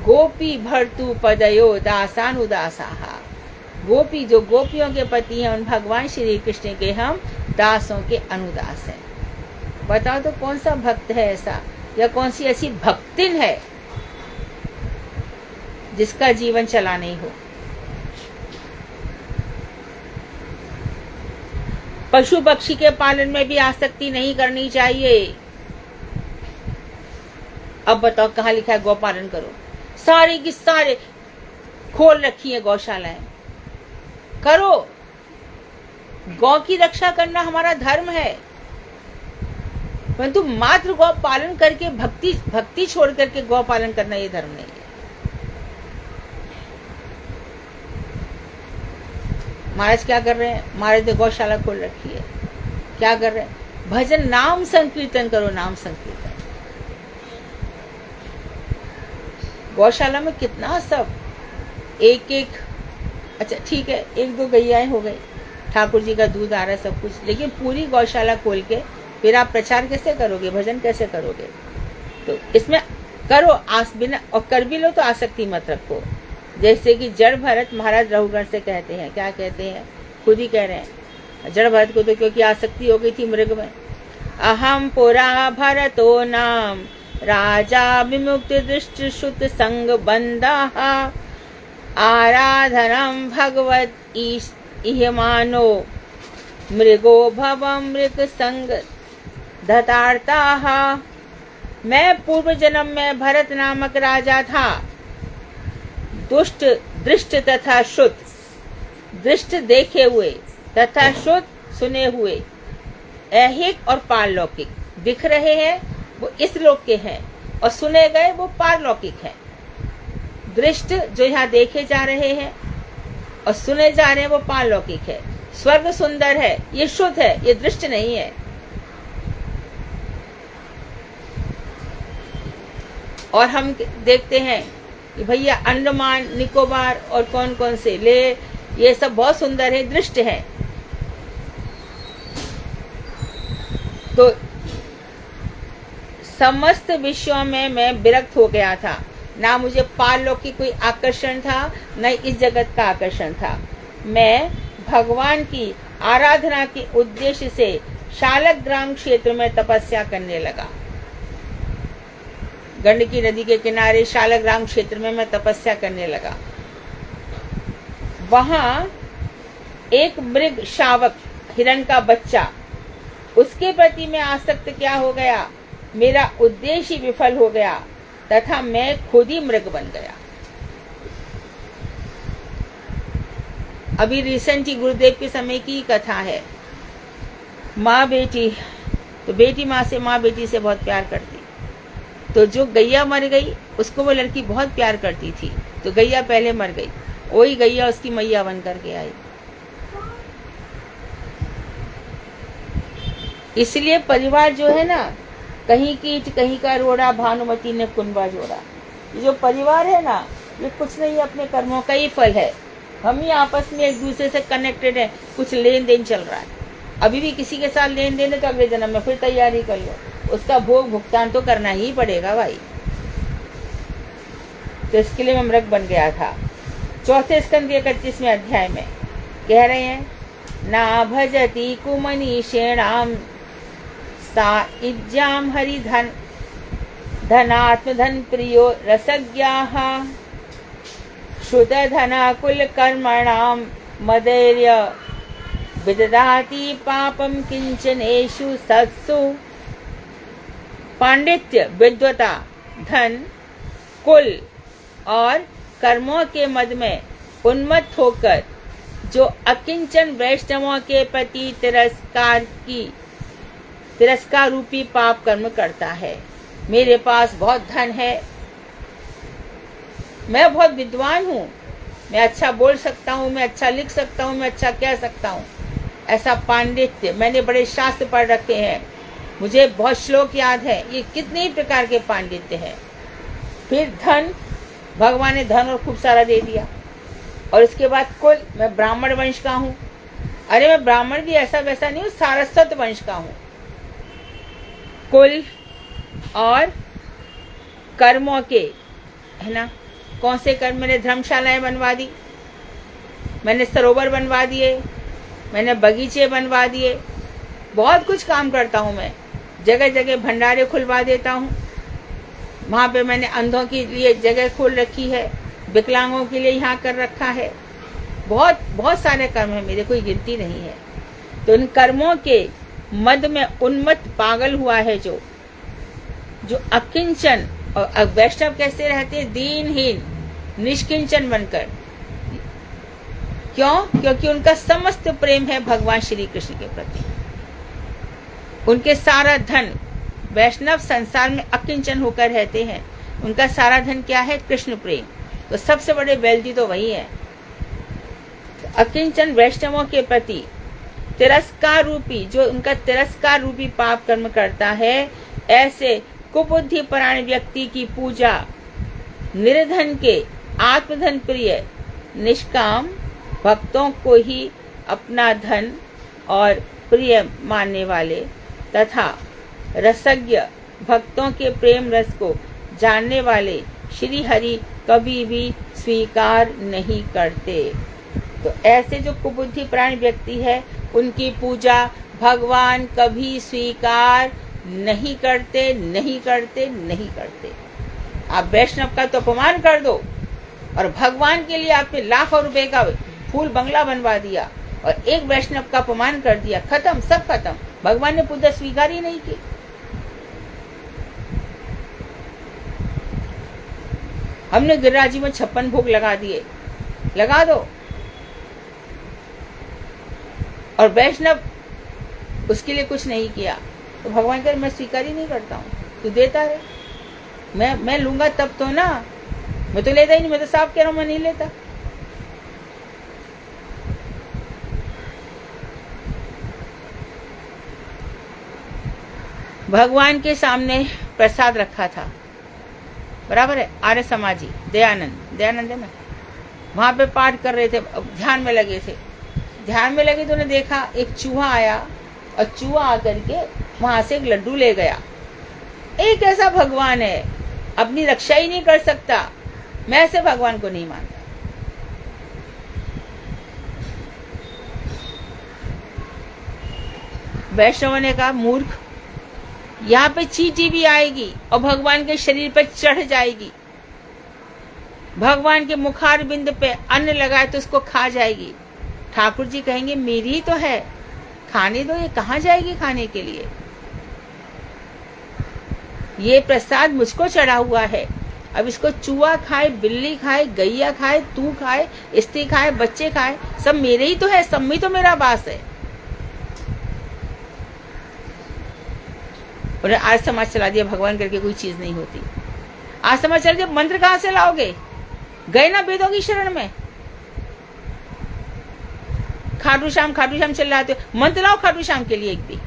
गोपी भर्तु पदयो दासानुदासाहा। गोपी जो गोपियों के पति हैं, उन भगवान श्री कृष्ण के हम दासों के अनुदास हैं। बताओ तो कौन सा भक्त है ऐसा, या कौन सी ऐसी भक्तिन है जिसका जीवन चला नहीं हो। पशु पक्षी के पालन में भी आसक्ति नहीं करनी चाहिए। अब बताओ कहाँ लिखा है गौ पालन करो? सारे की सारे खोल रखी है गौशालाएं, करो। गौ की रक्षा करना हमारा धर्म है, परंतु मात्र गौ पालन करके भक्ति छोड़ करके गौ पालन करना ये धर्म नहीं है। महाराज क्या कर रहे हैं? महाराज ने गौशाला खोल रखी है, क्या कर रहे हैं? भजन नाम संकीर्तन करो, नाम संकीर्तन। गौशाला में कितना सब एक एक, अच्छा ठीक है, एक दो गैयाएं हो गई, ठाकुर जी का दूध आ रहा है सब कुछ, लेकिन पूरी गौशाला खोल के फिर आप प्रचार कैसे करोगे, भजन कैसे करोगे? तो इसमें करो बिना, और कर भी लो तो आसक्ति मत रखो। जैसे कि जड़ भरत महाराज रघुगण से कहते हैं, क्या कहते हैं, खुद ही कह रहे हैं। जड़ भरत को तो क्योंकि आसक्ति हो गई थी मृग में। अहम पुरा भरतो नाम राजा विमुक्त दृष्ट श्रुत संग बंदा आराधनम भगवत इहमानो मृगो भवम मृग संग धतार्ता। मैं पूर्व जन्म में भरत नामक राजा था, दुष्ट दृष्ट तथा श्रुत, दृष्ट देखे हुए तथा श्रुत सुने हुए, ऐहिक और पारलौकिक दिख रहे हैं वो इस लोक के हैं, और सुने गए वो पारलौकिक है। दृष्ट जो यहाँ देखे जा रहे हैं और सुने जा रहे हैं वो पारलौकिक है। स्वर्ग सुंदर है, ये शुद्ध है, ये दृष्ट नहीं है। और हम देखते हैं कि भैया अंडमान निकोबार और कौन कौन से ले, ये सब बहुत सुंदर है, दृष्ट है। तो समस्त विषयों में मैं विरक्त हो गया था। ना मुझे पारलोक की कोई आकर्षण था, न इस जगत का आकर्षण था। मैं भगवान की आराधना के उद्देश्य से शालग्राम क्षेत्र में तपस्या करने लगा। गंडकी नदी के किनारे शालग्राम क्षेत्र में मैं तपस्या करने लगा। वहां एक मृग शावक, हिरण का बच्चा, उसके प्रति मैं आसक्त क्या हो गया, मेरा उद्देश्य विफल हो गया तथा मैं खुद ही मृग बन गया। अभी रिसेंटली गुरुदेव के समय की कथा है। माँ बेटी, तो बेटी माँ से, माँ बेटी से बहुत प्यार करती। तो जो गैया मर गई उसको वो लड़की बहुत प्यार करती थी, तो गैया पहले मर गई, वही गैया उसकी मैया बन करके आई। इसलिए परिवार जो है ना, कहीं कीट कहीं का रोड़ा, भानुमति ने कुनबा जोड़ा। ये जो परिवार है ना, ये कुछ नहीं, अपने कर्मों का ही फल है। हम ही आपस में एक दूसरे से कनेक्टेड है, कुछ लेन देन चल रहा है। अभी भी किसी के साथ लेन देन है तो अगले जन्म में फिर तैयारी कर लो, उसका भोग भुगतान तो करना ही पड़ेगा भाई। तो इसके लिए मैं मृग बन गया था। चौथे स्कंद के 31वें अध्याय में कह रहे हैं, ना भजती कुमनीषेणाम सा इज्जाम हरिधन धनात्म धन प्रियो रसज्ञाः श्रुत धना कुल कर्मणाम मदैर्य विदधाति पापम किंचनेषु सत्सु। पांडित्य, विद्वता, धन, कुल और कर्मों के मद में उन्मत्त होकर जो अकिंचन वैष्णवों के प्रति तिरस्कार रूपी पाप कर्म करता है। मेरे पास बहुत धन है, मैं बहुत विद्वान हूँ, मैं अच्छा बोल सकता हूँ, मैं अच्छा लिख सकता हूँ, मैं अच्छा कह सकता हूँ, ऐसा पांडित्य, मैंने बड़े शास्त्र पढ़ रखे हैं, मुझे बहुत श्लोक याद है, ये कितने ही प्रकार के पांडित्य हैं। फिर धन, भगवान ने धन और खूब सारा दे दिया। और इसके बाद कुल, मैं ब्राह्मण वंश का हूँ। अरे मैं ब्राह्मण भी ऐसा वैसा नहीं हूँ, सारस्वत वंश का हूँ। कुल और कर्मों के, है ना, कौन से कर्म, मैंने धर्मशालाएं बनवा दी, मैंने सरोवर बनवा दिए, मैंने बगीचे बनवा दिए, बहुत कुछ काम करता हूँ मैं। जगह जगह भंडारे खुलवा देता हूँ, वहाँ पे मैंने अंधों के लिए जगह खोल रखी है, विकलांगों के लिए यहाँ कर रखा है। बहुत बहुत सारे कर्म है मेरे, कोई गिनती नहीं है। तो इन कर्मों के मद में उन्मत्त पागल हुआ है जो अकिंचन, और वैष्णव कैसे रहते हैं, दीनहीन निष्किंचन बनकर। क्यों? क्योंकि उनका समस्त प्रेम है भगवान श्री कृष्ण के प्रति। उनके सारा धन, वैष्णव संसार में अकिंचन होकर रहते हैं, उनका सारा धन क्या है, कृष्ण प्रेम। तो सबसे बड़े वेल्दी तो वही है। अकिंचन वैष्णवों के प्रति तिरस्कार रूपी, जो उनका तिरस्कार रूपी पाप कर्म करता है, ऐसे कुबुद्धि परायण व्यक्ति की पूजा निर्धन के आत्मधन प्रिय निष्काम भक्तों को ही अपना धन और प्रिय मानने वाले तथा रसज्ञ भक्तों के प्रेम रस को जानने वाले श्री हरि कभी भी स्वीकार नहीं करते। तो ऐसे जो कुबुद्धि प्राण व्यक्ति है, उनकी पूजा भगवान कभी स्वीकार नहीं करते, नहीं करते, नहीं करते। आप वैष्णव का तो अपमान कर दो और भगवान के लिए आपने लाखों रुपए का फूल बंगला बनवा दिया और एक वैष्णव का अपमान कर दिया, खत्म, सब खत्म। भगवान ने पूजा स्वीकार ही नहीं की। हमने गिरिराज जी में 56 भोग लगा दिए, लगा दो, और वैष्णव उसके लिए कुछ नहीं किया, तो भगवान कर मैं स्वीकार ही नहीं करता हूँ, तू देता रहे। मैं लूंगा तब तो ना, मैं तो लेता ही नहीं, मैं तो साफ कह रहा हूं मैं नहीं लेता। भगवान के सामने प्रसाद रखा था, बराबर है, आर्य समाजी दयानंद है ना, वहां पे पाठ कर रहे थे, ध्यान में लगे थे। ध्यान में लगे तो उन्हें देखा एक चूहा आया, और चूहा आकर के वहां से एक लड्डू ले गया। एक ऐसा भगवान है, अपनी रक्षा ही नहीं कर सकता, मैं ऐसे भगवान को नहीं मानता। वैष्णव ने कहा मूर्ख, यहाँ पे चींटी भी आएगी और भगवान के शरीर पर चढ़ जाएगी, भगवान के मुखार बिंद पे अन्न लगाए तो उसको खा जाएगी। ठाकुर जी कहेंगे मेरी ही तो है, खाने दो, ये कहाँ जाएगी खाने के लिए? ये प्रसाद मुझको चढ़ा हुआ है, अब इसको चूहा खाए, बिल्ली खाए, गैया खाए, तू खाए, स्त्री खाए, बच्चे खाए, सब मेरे ही तो है, सब में तो मेरा वास है। उन्हें आज समाज चला दिया, भगवान करके कोई चीज नहीं होती। आज समाज चल दिया, मंत्र कहां से लाओगे? गए ना वेदों की शरण में, खाटू श्याम चल रहे हो, मंत्र लाओ खाटू श्याम के लिए एक भी।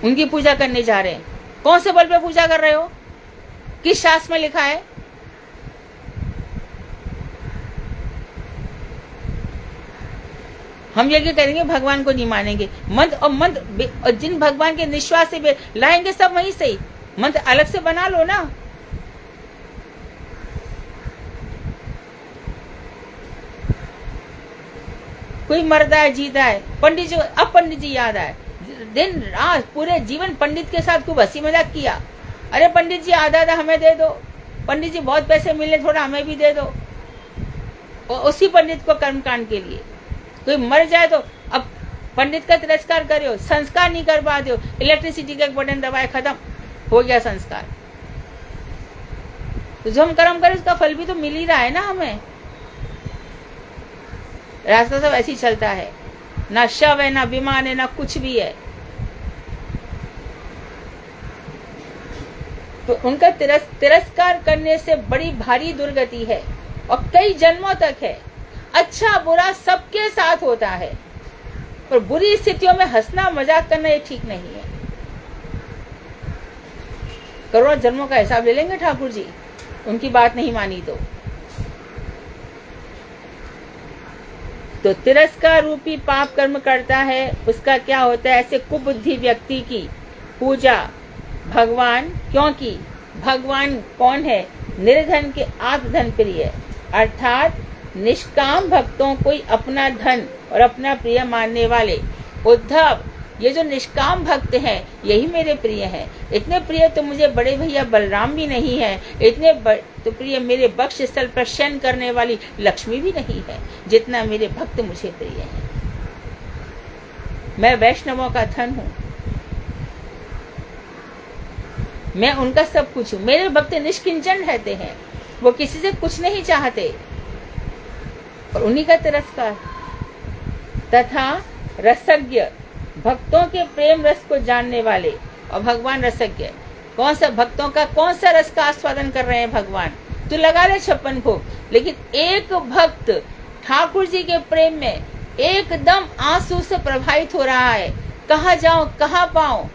उनकी पूजा करने जा रहे हैं, कौन से बल पे पूजा कर रहे हो? किस शास्त्र में लिखा है? हम यज्ञ करेंगे, भगवान को नहीं मानेंगे। मंत्र और जिन भगवान के निश्वास से लाएंगे सब वहीं से ही, मंत्र अलग से बना लो ना। कोई मरता है, जीता है, पंडित जी, अब पंडित जी याद आए, दिन रात पूरे जीवन पंडित के साथ खूब हंसी मजाक किया। अरे पंडित जी आधा आधा हमें दे दो, पंडित जी बहुत पैसे मिले, थोड़ा हमें भी दे दो। और उसी पंडित को कर्मकांड के लिए कोई मर जाए तो अब पंडित का तिरस्कार करे हो, संस्कार नहीं कर पाते हो, इलेक्ट्रिसिटी का एक बटन दबाए, खत्म हो गया संस्कार। तो जो हम कर्म करें उसका फल भी तो मिल ही रहा है ना हमें। रास्ता सब ऐसे ही चलता है, ना शव है, ना विमान है, ना कुछ भी है। तो उनका तिरस्कार करने से बड़ी भारी दुर्गति है, और कई जन्मों तक है। अच्छा बुरा सबके साथ होता है, पर बुरी स्थितियों में हंसना मजाक करना ये ठीक नहीं है। करोड़ों जन्मों का हिसाब ले लेंगे ठाकुर जी, उनकी बात नहीं मानी तो तिरस्कार रूपी पाप कर्म करता है। उसका क्या होता है? ऐसे कुबुद्धि व्यक्ति की पूजा भगवान, क्योंकि भगवान कौन है? निर्धन के आत्मधन प्रिय, अर्थात निष्काम भक्तों को अपना धन और अपना प्रिय मानने वाले। उद्धव, ये जो निष्काम भक्त हैं यही मेरे प्रिय हैं। इतने प्रिय तो मुझे बड़े भैया बलराम भी नहीं है, इतने तो प्रिय मेरे बक्ष स्थल पर शयन करने वाली लक्ष्मी भी नहीं है, जितना मेरे भक्त मुझे प्रिय हैं। मैं वैष्णवों का धन हूँ, मैं उनका सब कुछ हूँ। मेरे भक्त निष्किंचन रहते हैं, वो किसी से कुछ नहीं चाहते, और उन्हीं का तिरस्कार। तथा रसज्ञ, भक्तों के प्रेम रस को जानने वाले, और भगवान रसज्ञ। कौन सा भक्तों का कौन सा रस का आस्वादन कर रहे हैं भगवान? तू लगा ले 56 भोग, लेकिन एक भक्त ठाकुर जी के प्रेम में एकदम आंसू से प्रभावित हो रहा है। कहाँ जाऊं, कहाँ पाऊं?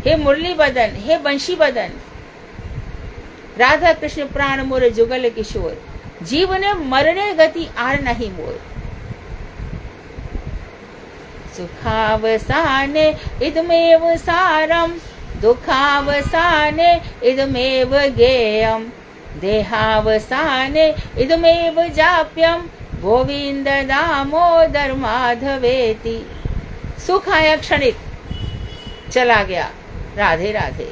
हे मुरली बदन, हे बंशी बदन, राधा कृष्ण प्राण मोर जुगल किशोर, जीवने मरणे गति आर नहीं मोर। सुखावसाने इदमेव सारम, दुखावसाने इदमेव गेयम, देहावसाने इदमेव जाप्यम, गोविंद दामोदर माधवेति। सुख आया क्षणिक, चला गया, राधे राधे।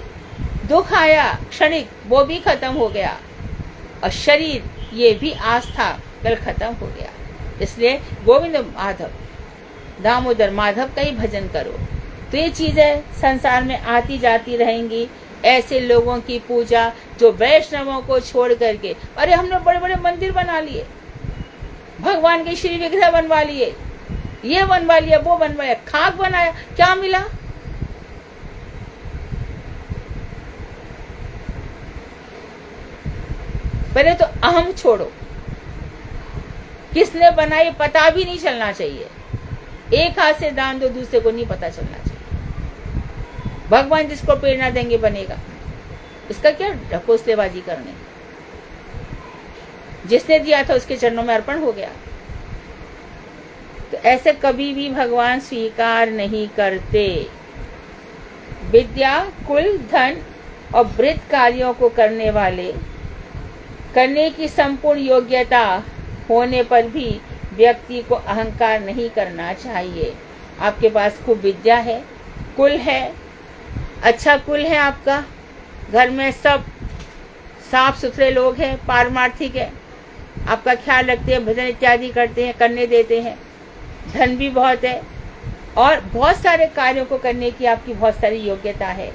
दुख आया क्षणिक, वो भी खत्म हो गया, और शरीर ये भी आज था, कल खत्म हो गया। इसलिए गोविंद माधव दामोदर माधव का ही भजन करो। तो ये चीजें संसार में आती जाती रहेंगी। ऐसे लोगों की पूजा जो वैष्णवों को छोड़ करके, अरे हमने बड़े बड़े मंदिर बना लिए, भगवान के श्री विग्रह बनवा लिए, ये बनवा लिया, वो बनवा लिया, खाक बनाया, क्या मिला? पहले तो अहम छोड़ो, किसने बनाई पता भी नहीं चलना चाहिए। एक हाथ से दान दो, दूसरे को नहीं पता चलना चाहिए। भगवान जिसको प्रेरणा देंगे बनेगा, इसका क्या ढकोसलेबाजी करने। जिसने दिया था उसके चरणों में अर्पण हो गया। तो ऐसे कभी भी भगवान स्वीकार नहीं करते। विद्या, कुल, धन और वृत्त कार्यों को करने वाले, करने की संपूर्ण योग्यता होने पर भी व्यक्ति को अहंकार नहीं करना चाहिए। आपके पास खूब विद्या है, कुल है, अच्छा कुल है आपका, घर में सब साफ सुथरे लोग हैं, पारमार्थिक है, आपका ख्याल रखते हैं, भजन इत्यादि करते हैं, करने देते हैं, धन भी बहुत है और बहुत सारे कार्यों को करने की आपकी बहुत सारी योग्यता है।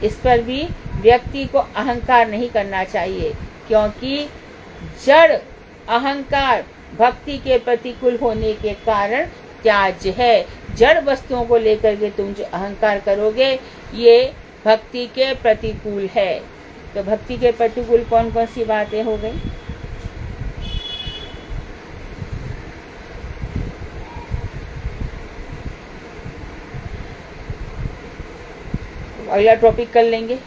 इस पर भी व्यक्ति को अहंकार नहीं करना चाहिए, क्योंकि जड़ अहंकार भक्ति के प्रतिकूल होने के कारण त्याज्य है। जड़ वस्तुओं को लेकर के तुम जो अहंकार करोगे ये भक्ति के प्रतिकूल है। तो भक्ति के प्रतिकूल कौन कौन सी बातें हो गई? अगला टॉपिक कर लेंगे।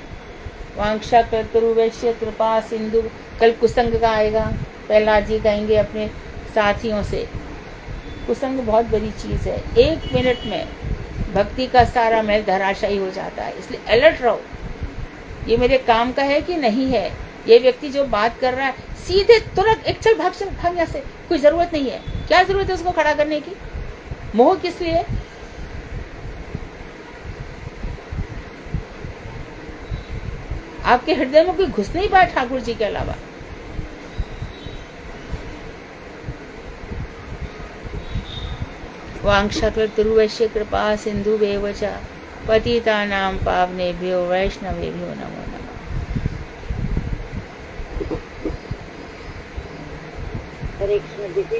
वांछा कर्तृवैश्य कृपा सिंधु। कल कुसंग का आएगा, प्रहलाद जी कहेंगे अपने साथियों से। कुसंग बहुत बड़ी चीज है, 1 मिनट में भक्ति का सारा महल धराशायी हो जाता है। इसलिए अलर्ट रहो, ये मेरे काम का है कि नहीं है। ये व्यक्ति जो बात कर रहा है सीधे तुरंत एक चल भाग यहाँ से, कोई जरूरत नहीं है। क्या जरूरत है उसको खड़ा करने की? मोह किस लिए? आपके हृदय में कोई घुस नहीं पाया ठाकुर जी के अलावा। वांछाकल्पतरुवैश्य कृपा सिंधुभ्येव च पतितानां पावनेभ्यो वैष्णवेभ्यो नमो नमः। हरे कृष्ण दीदी,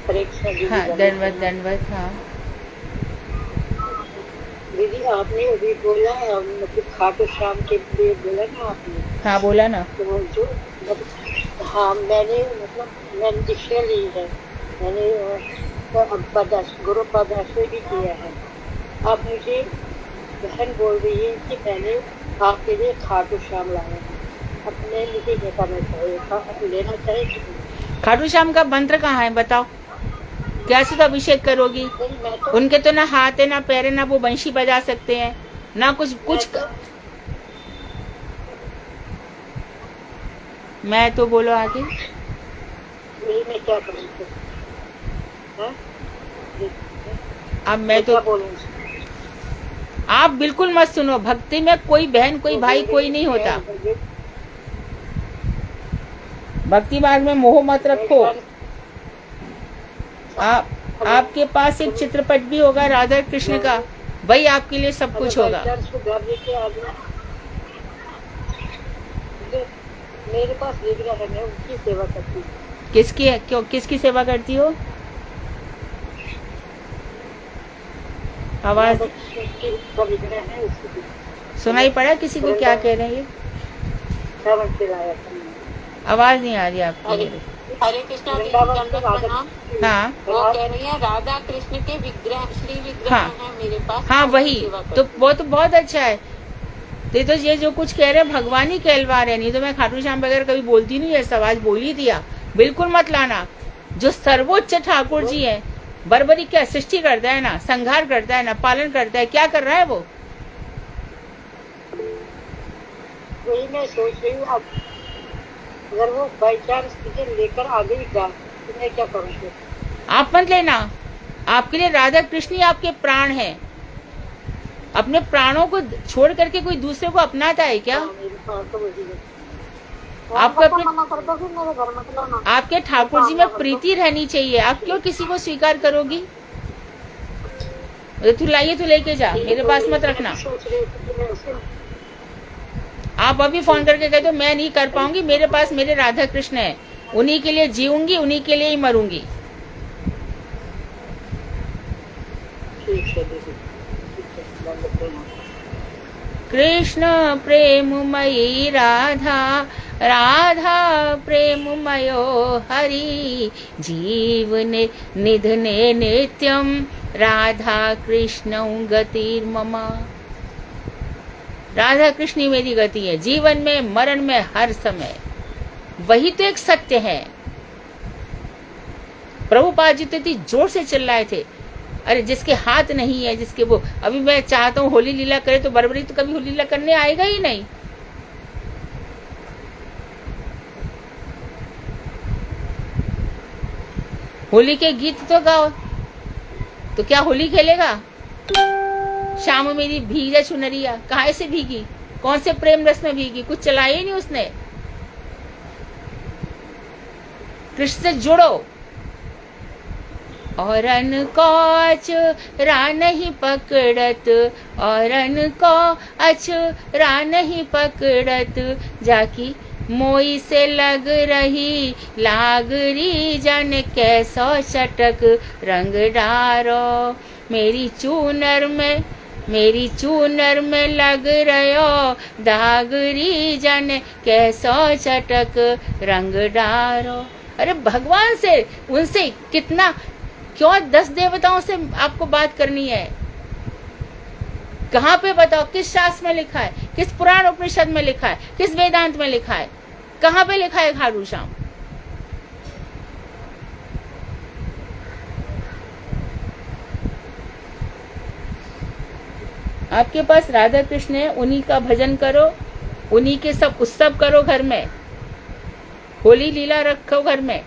हरे कृष्ण दीदी। हाँ, दंडवत दंडवत। हाँ दीदी, आपने अभी बोला मतलब खाटू श्याम के लिए बोला ना आपने। हाँ बोला ना। तो जो हाँ मैंने दीक्षा ली है, मैंने गुरु पदाश्रय भी किया है। अब मुझे बहन बोल रही है कि मैंने आपके लिए खाटू श्याम लाया है, अपने मुझे ये करना चाहिए, लेना चाहिए। खाटू श्याम का मंत्र कहाँ है बताओ? कैसे तो अभिषेक करोगी? उनके तो ना हाथ है ना पैर है, ना वो बंशी बजा सकते हैं, ना कुछ मैं तो बोलो आगे। मैं क्या करूँ? अब मैं तो आप बिल्कुल मत सुनो। भक्ति में कोई बहन कोई भाई कोई नहीं होता। भक्ति मार्ग में मोह मत रखो। आपके पास एक चित्रपट भी होगा राधा कृष्ण का, वही आपके लिए सब कुछ होगा। मेरे पास विग्रह है, मैं उसकी सेवा करती हूँ। किसकी है? क्यों किसकी सेवा करती हो? आवाज सुनाई पड़ा किसी को? क्या कह रहे हैं? आवाज नहीं आ रही आपकी। हरे कृष्णा जी, दंडवत प्रणाम। हाँ वो कह रही है राधा कृष्ण के विग्रह, श्री विग्रह हाँ। है मेरे पास। हाँ वही तो, वो तो बहुत अच्छा है। तो ये जो कुछ कह रहे हैं भगवान ही कहलवा रहे, नहीं तो मैं खाटू श्याम वगैरह कभी बोलती नहीं है। सवाल बोल ही दिया, बिल्कुल मत लाना। जो सर्वोच्च ठाकुर जी है, बर्बरी क्या सृष्टि करता है ना, संहार करता है ना, पालन करता है, क्या कर रहा है वो? वही मैं सोच रही हूँ, अब अगर वो बाई चांस मुझे लेकर आ गई तो मैं क्या करूँगी? आप मत लेना। आपके लिए राधा कृष्ण ही आपके प्राण है। अपने प्राणों को छोड़ करके कोई दूसरे को अपनाता है क्या? आपको अपने आपके ठाकुर जी में प्रीति रहनी चाहिए। आप क्यों किसी को स्वीकार करोगी? तू लाइए तो लेके जा, मेरे पास मत रखना। आप अभी फोन करके कहते हो मैं नहीं कर पाऊंगी, मेरे पास मेरे राधा कृष्ण है, उन्हीं के लिए जीऊंगी, उन्हीं के लिए ही मरूंगी। ठीक है दीदी, ठीक है, दंड प्रणाम। कृष्ण प्रेममयी राधा, राधा प्रेममयो हरि, जीवने निधने नित्यम, राधा कृष्ण गतिर्मम। राधा कृष्ण ही मेरी गति है, जीवन में मरण में हर समय। वही तो एक सत्य है। प्रभुपाद जी तो इतनी जोर से चिल्लाए थे, अरे जिसके हाथ नहीं है, जिसके वो, अभी मैं चाहता हूँ होली लीला करे तो बरबरी तो कभी होली लीला करने आएगा ही नहीं। होली के गीत तो गाओ, तो क्या होली खेलेगा? शाम मेरी भीगा चुनरिया, कहाँ से भीगी? कौन से प्रेम रस में भीगी? कुछ चलाया ही नहीं उसने। कृष्ण से जुड़ो। औरन को अचरा नहीं पकड़त, औरन को अचरा नहीं पकड़त, जाकी मोई से लग रही लागरी, जाने कैसो चटक रंग डारो, मेरी चूनर में लग रहो दागरी, जाने कैसो चटक रंग डारो। अरे भगवान से, उनसे कितना, क्यों 10 देवताओं से आपको बात करनी है? कहाँ पे बताओ, किस शास्त्र में लिखा है, किस पुराण उपनिषद में लिखा है, किस वेदांत में लिखा है, कहाँ पे लिखा है खाटू श्याम? आपके पास राधा कृष्ण है, उन्हीं का भजन करो, उन्हीं के सब उत्सव करो घर में, होली लीला रखो घर में,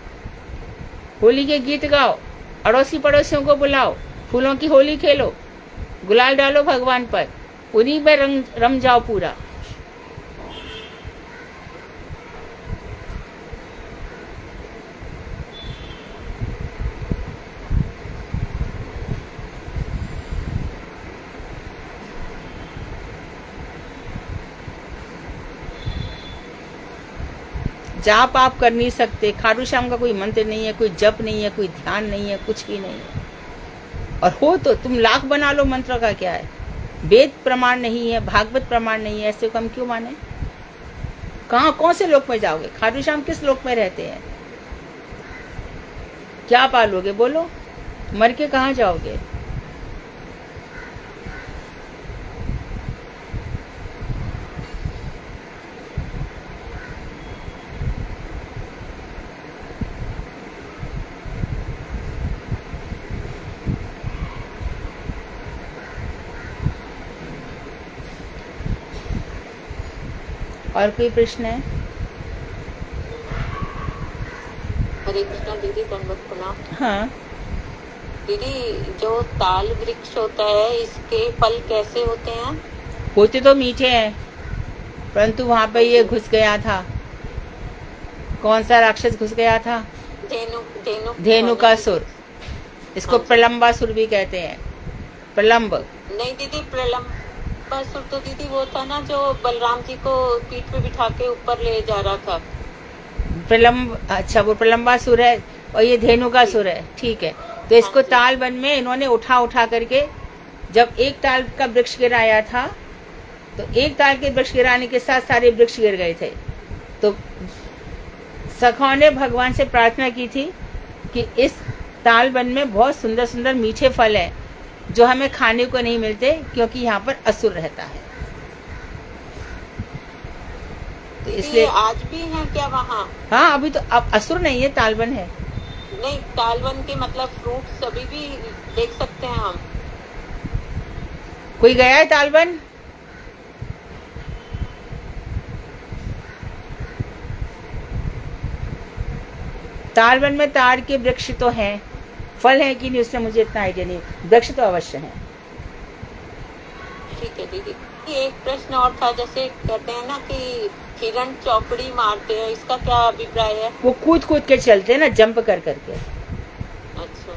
होली के गीत गाओ, अड़ोसी पड़ोसियों को बुलाओ, फूलों की होली खेलो, गुलाल डालो भगवान पर, उन्हीं में रम जाओ पूरा। जाप आप कर नहीं सकते, खाटू श्याम का कोई मंत्र नहीं है, कोई जप नहीं है, कोई ध्यान नहीं है, कुछ भी नहीं है। और हो तो तुम लाख बना लो, मंत्र का क्या है? वेद प्रमाण नहीं है, भागवत प्रमाण नहीं है, ऐसे को हम क्यों माने? कहाँ, कौन से लोक में जाओगे? खाटू श्याम किस लोक में रहते हैं? क्या पालोगे? बोलो, मर के कहाँ जाओगे? और कोई प्रश्न है? हरे कृष्णा दीदी, दंडवत प्रणाम। हाँ, दीदी, जो ताल वृक्ष होता है, इसके फल कैसे होते हैं? होते तो मीठे हैं, परंतु वहां पे ये घुस गया था। कौन सा राक्षस घुस गया था? धेनुकासुर। इसको प्रलंबासुर भी कहते हैं। प्रलंब नहीं दीदी, प्रलंबासुर तो दीदी वो था ना जो बलराम जी को पीठ पे बिठा के ऊपर ले जा रहा था। प्रलंब, अच्छा वो प्रलंबासुर है और ये धेनुकासुर है, ठीक है। तो इसको ताल वन में इन्होंने उठा करके, जब एक ताल का वृक्ष गिराया था तो एक ताल के वृक्ष गिराने के साथ सारे वृक्ष गिर गए थे। तो सखाओं ने भगवान से प्रार्थना की थी कि इस ताल वन में बहुत सुंदर सुंदर मीठे फल हैं जो हमें खाने को नहीं मिलते, क्योंकि यहाँ पर असुर रहता है। तो इसलिए आज भी है क्या वहाँ? हाँ, अभी तो अब असुर नहीं है, तालवन है। नहीं, तालवन के मतलब फ्रूट्स अभी भी देख सकते हैं हम। कोई गया है तालवन? तालवन में ताड़ के वृक्ष तो हैं, फल है कि नहीं उसमें मुझे इतना आइडिया नहीं, वृक्ष तो अवश्य है। ठीक है दीदी, एक प्रश्न और था, जैसे कहते हैं ना कि हिरण चौकड़ी मारते हैं, इसका क्या अभिप्राय है? वो कूद कूद के चलते हैं ना, जंप कर करके। अच्छा,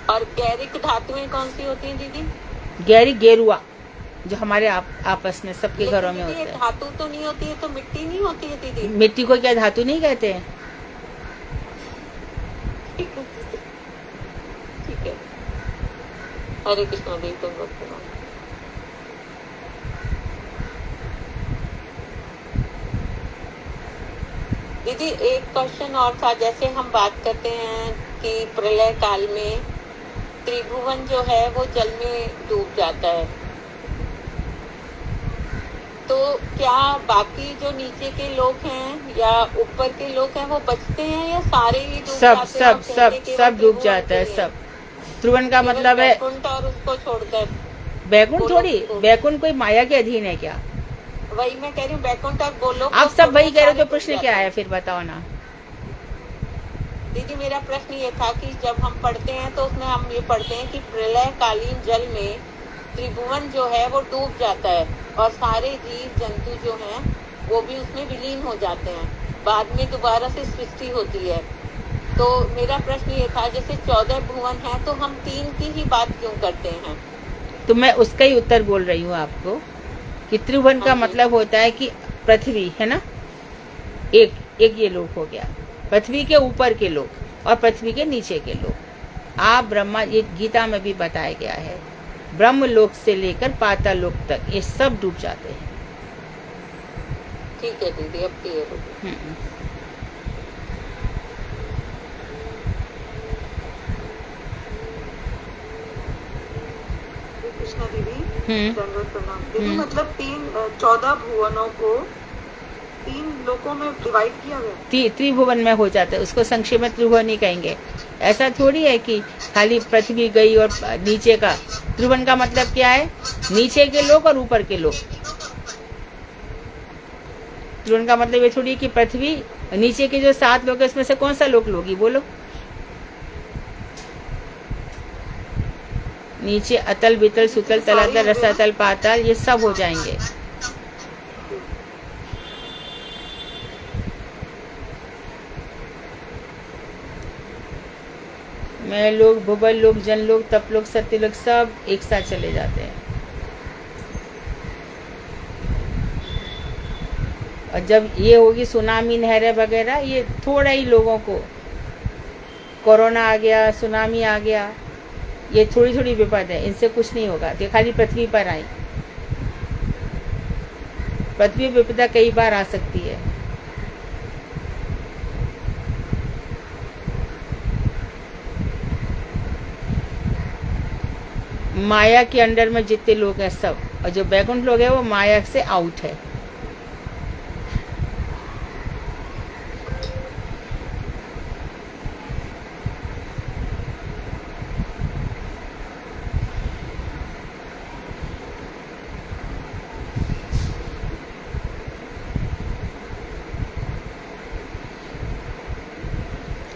और गैरिक धातुएं कौन सी होती हैं दीदी? गैरी, गेरुआ। जो हमारे आपस में सबके लेकिन घरों में दीदी, ये होता है। धातु तो नहीं होती है, तो मिट्टी नहीं होती है दीदी। मिट्टी को क्या धातु नहीं कहते हैं? ठीक है दीदी, ठीक है। हरे कृष्णा देवी दंडवत प्रणाम। दीदी एक क्वेश्चन और था, जैसे हम बात करते हैं कि प्रलय काल में त्रिभुवन जो है वो जल में डूब जाता है, तो क्या बाकी जो नीचे के लोग हैं या ऊपर के लोग हैं वो बचते हैं या सारे ही डूब सब जाते हैं? सब और कहते सब केवल सब डूब त्रिभुवन जाता है के ही सब। त्रिभुवन का केवल मतलब है वैकुंठ और उसको छोड़कर। बैकुंठ गोलोक थोड़ी, को। बैकुंठ कोई माया के अधीन है क्या? वही मैं कह रही हूँ, वैकुंठ और गोलोक आप को सब वही छोड़कर कह रहे हो, सारे तो प्रश्न डूब क्या जाते है हैं। फिर बताओ ना। दीदी मेरा प्रश्न ये था कि जब हम पढ़ते हैं तो उसमें हम ये पढ़ते हैं कि प्रलयकालीन जल में त्रिभुवन जो है वो डूब जाता है और सारे जीव जंतु जो हैं वो भी उसमें विलीन हो जाते हैं, बाद में दोबारा से सृष्टि होती है। तो मेरा प्रश्न ये था, जैसे 14 भुवन है तो हम 3 की ही बात क्यों करते हैं? तो मैं उसका ही उत्तर बोल रही हूँ आपको कि त्रिभुवन का हाँ जी। मतलब होता है कि पृथ्वी है ना, एक ये लोक हो गया, पृथ्वी के ऊपर के लोग और पृथ्वी के नीचे के लोग। आप ब्रह्मा, ये गीता में भी बताया गया है, ब्रह्म लोक से लेकर पाताल लोक तक ये सब डूब जाते हैं। ठीक है दीदी, अब क्लियर हो गया। कृष्णा दीदी, हम्म। दंडवत प्रणाम दीदी। हम्म। मतलब 14 भुवनों को 3 लोकों में डिवाइड किया गया। त्रिभुवन में हो जाता है, उसको संक्षेप में त्रिभुवन ही कहेंगे। ऐसा थोड़ी है कि खाली पृथ्वी गई और नीचे का। त्रिभुवन का मतलब क्या है? नीचे के लोग और ऊपर के लोग। त्रिभुवन का मतलब ये थोड़ी है कि पृथ्वी, नीचे के जो 7 लोग है उसमें से कौन सा लोक लोगी बोलो? नीचे अतल बितल सुतल तलातल रसातल पाताल ये सब हो जाएंगे। मैं लोग, भुवन लोग, जन लोग, तप लोग, सत्य लोग सब एक साथ चले जाते हैं। और जब ये होगी सुनामी, नहरें वगैरह, ये थोड़ा ही लोगों को, कोरोना आ गया, सुनामी आ गया, ये थोड़ी थोड़ी विपद है, इनसे कुछ नहीं होगा। ये खाली पृथ्वी पर आई। पृथ्वी विपदा कई बार आ सकती है। माया के अंडर में जितने लोग हैं सब, और जो बैकुंठ लोग हैं वो माया से आउट है।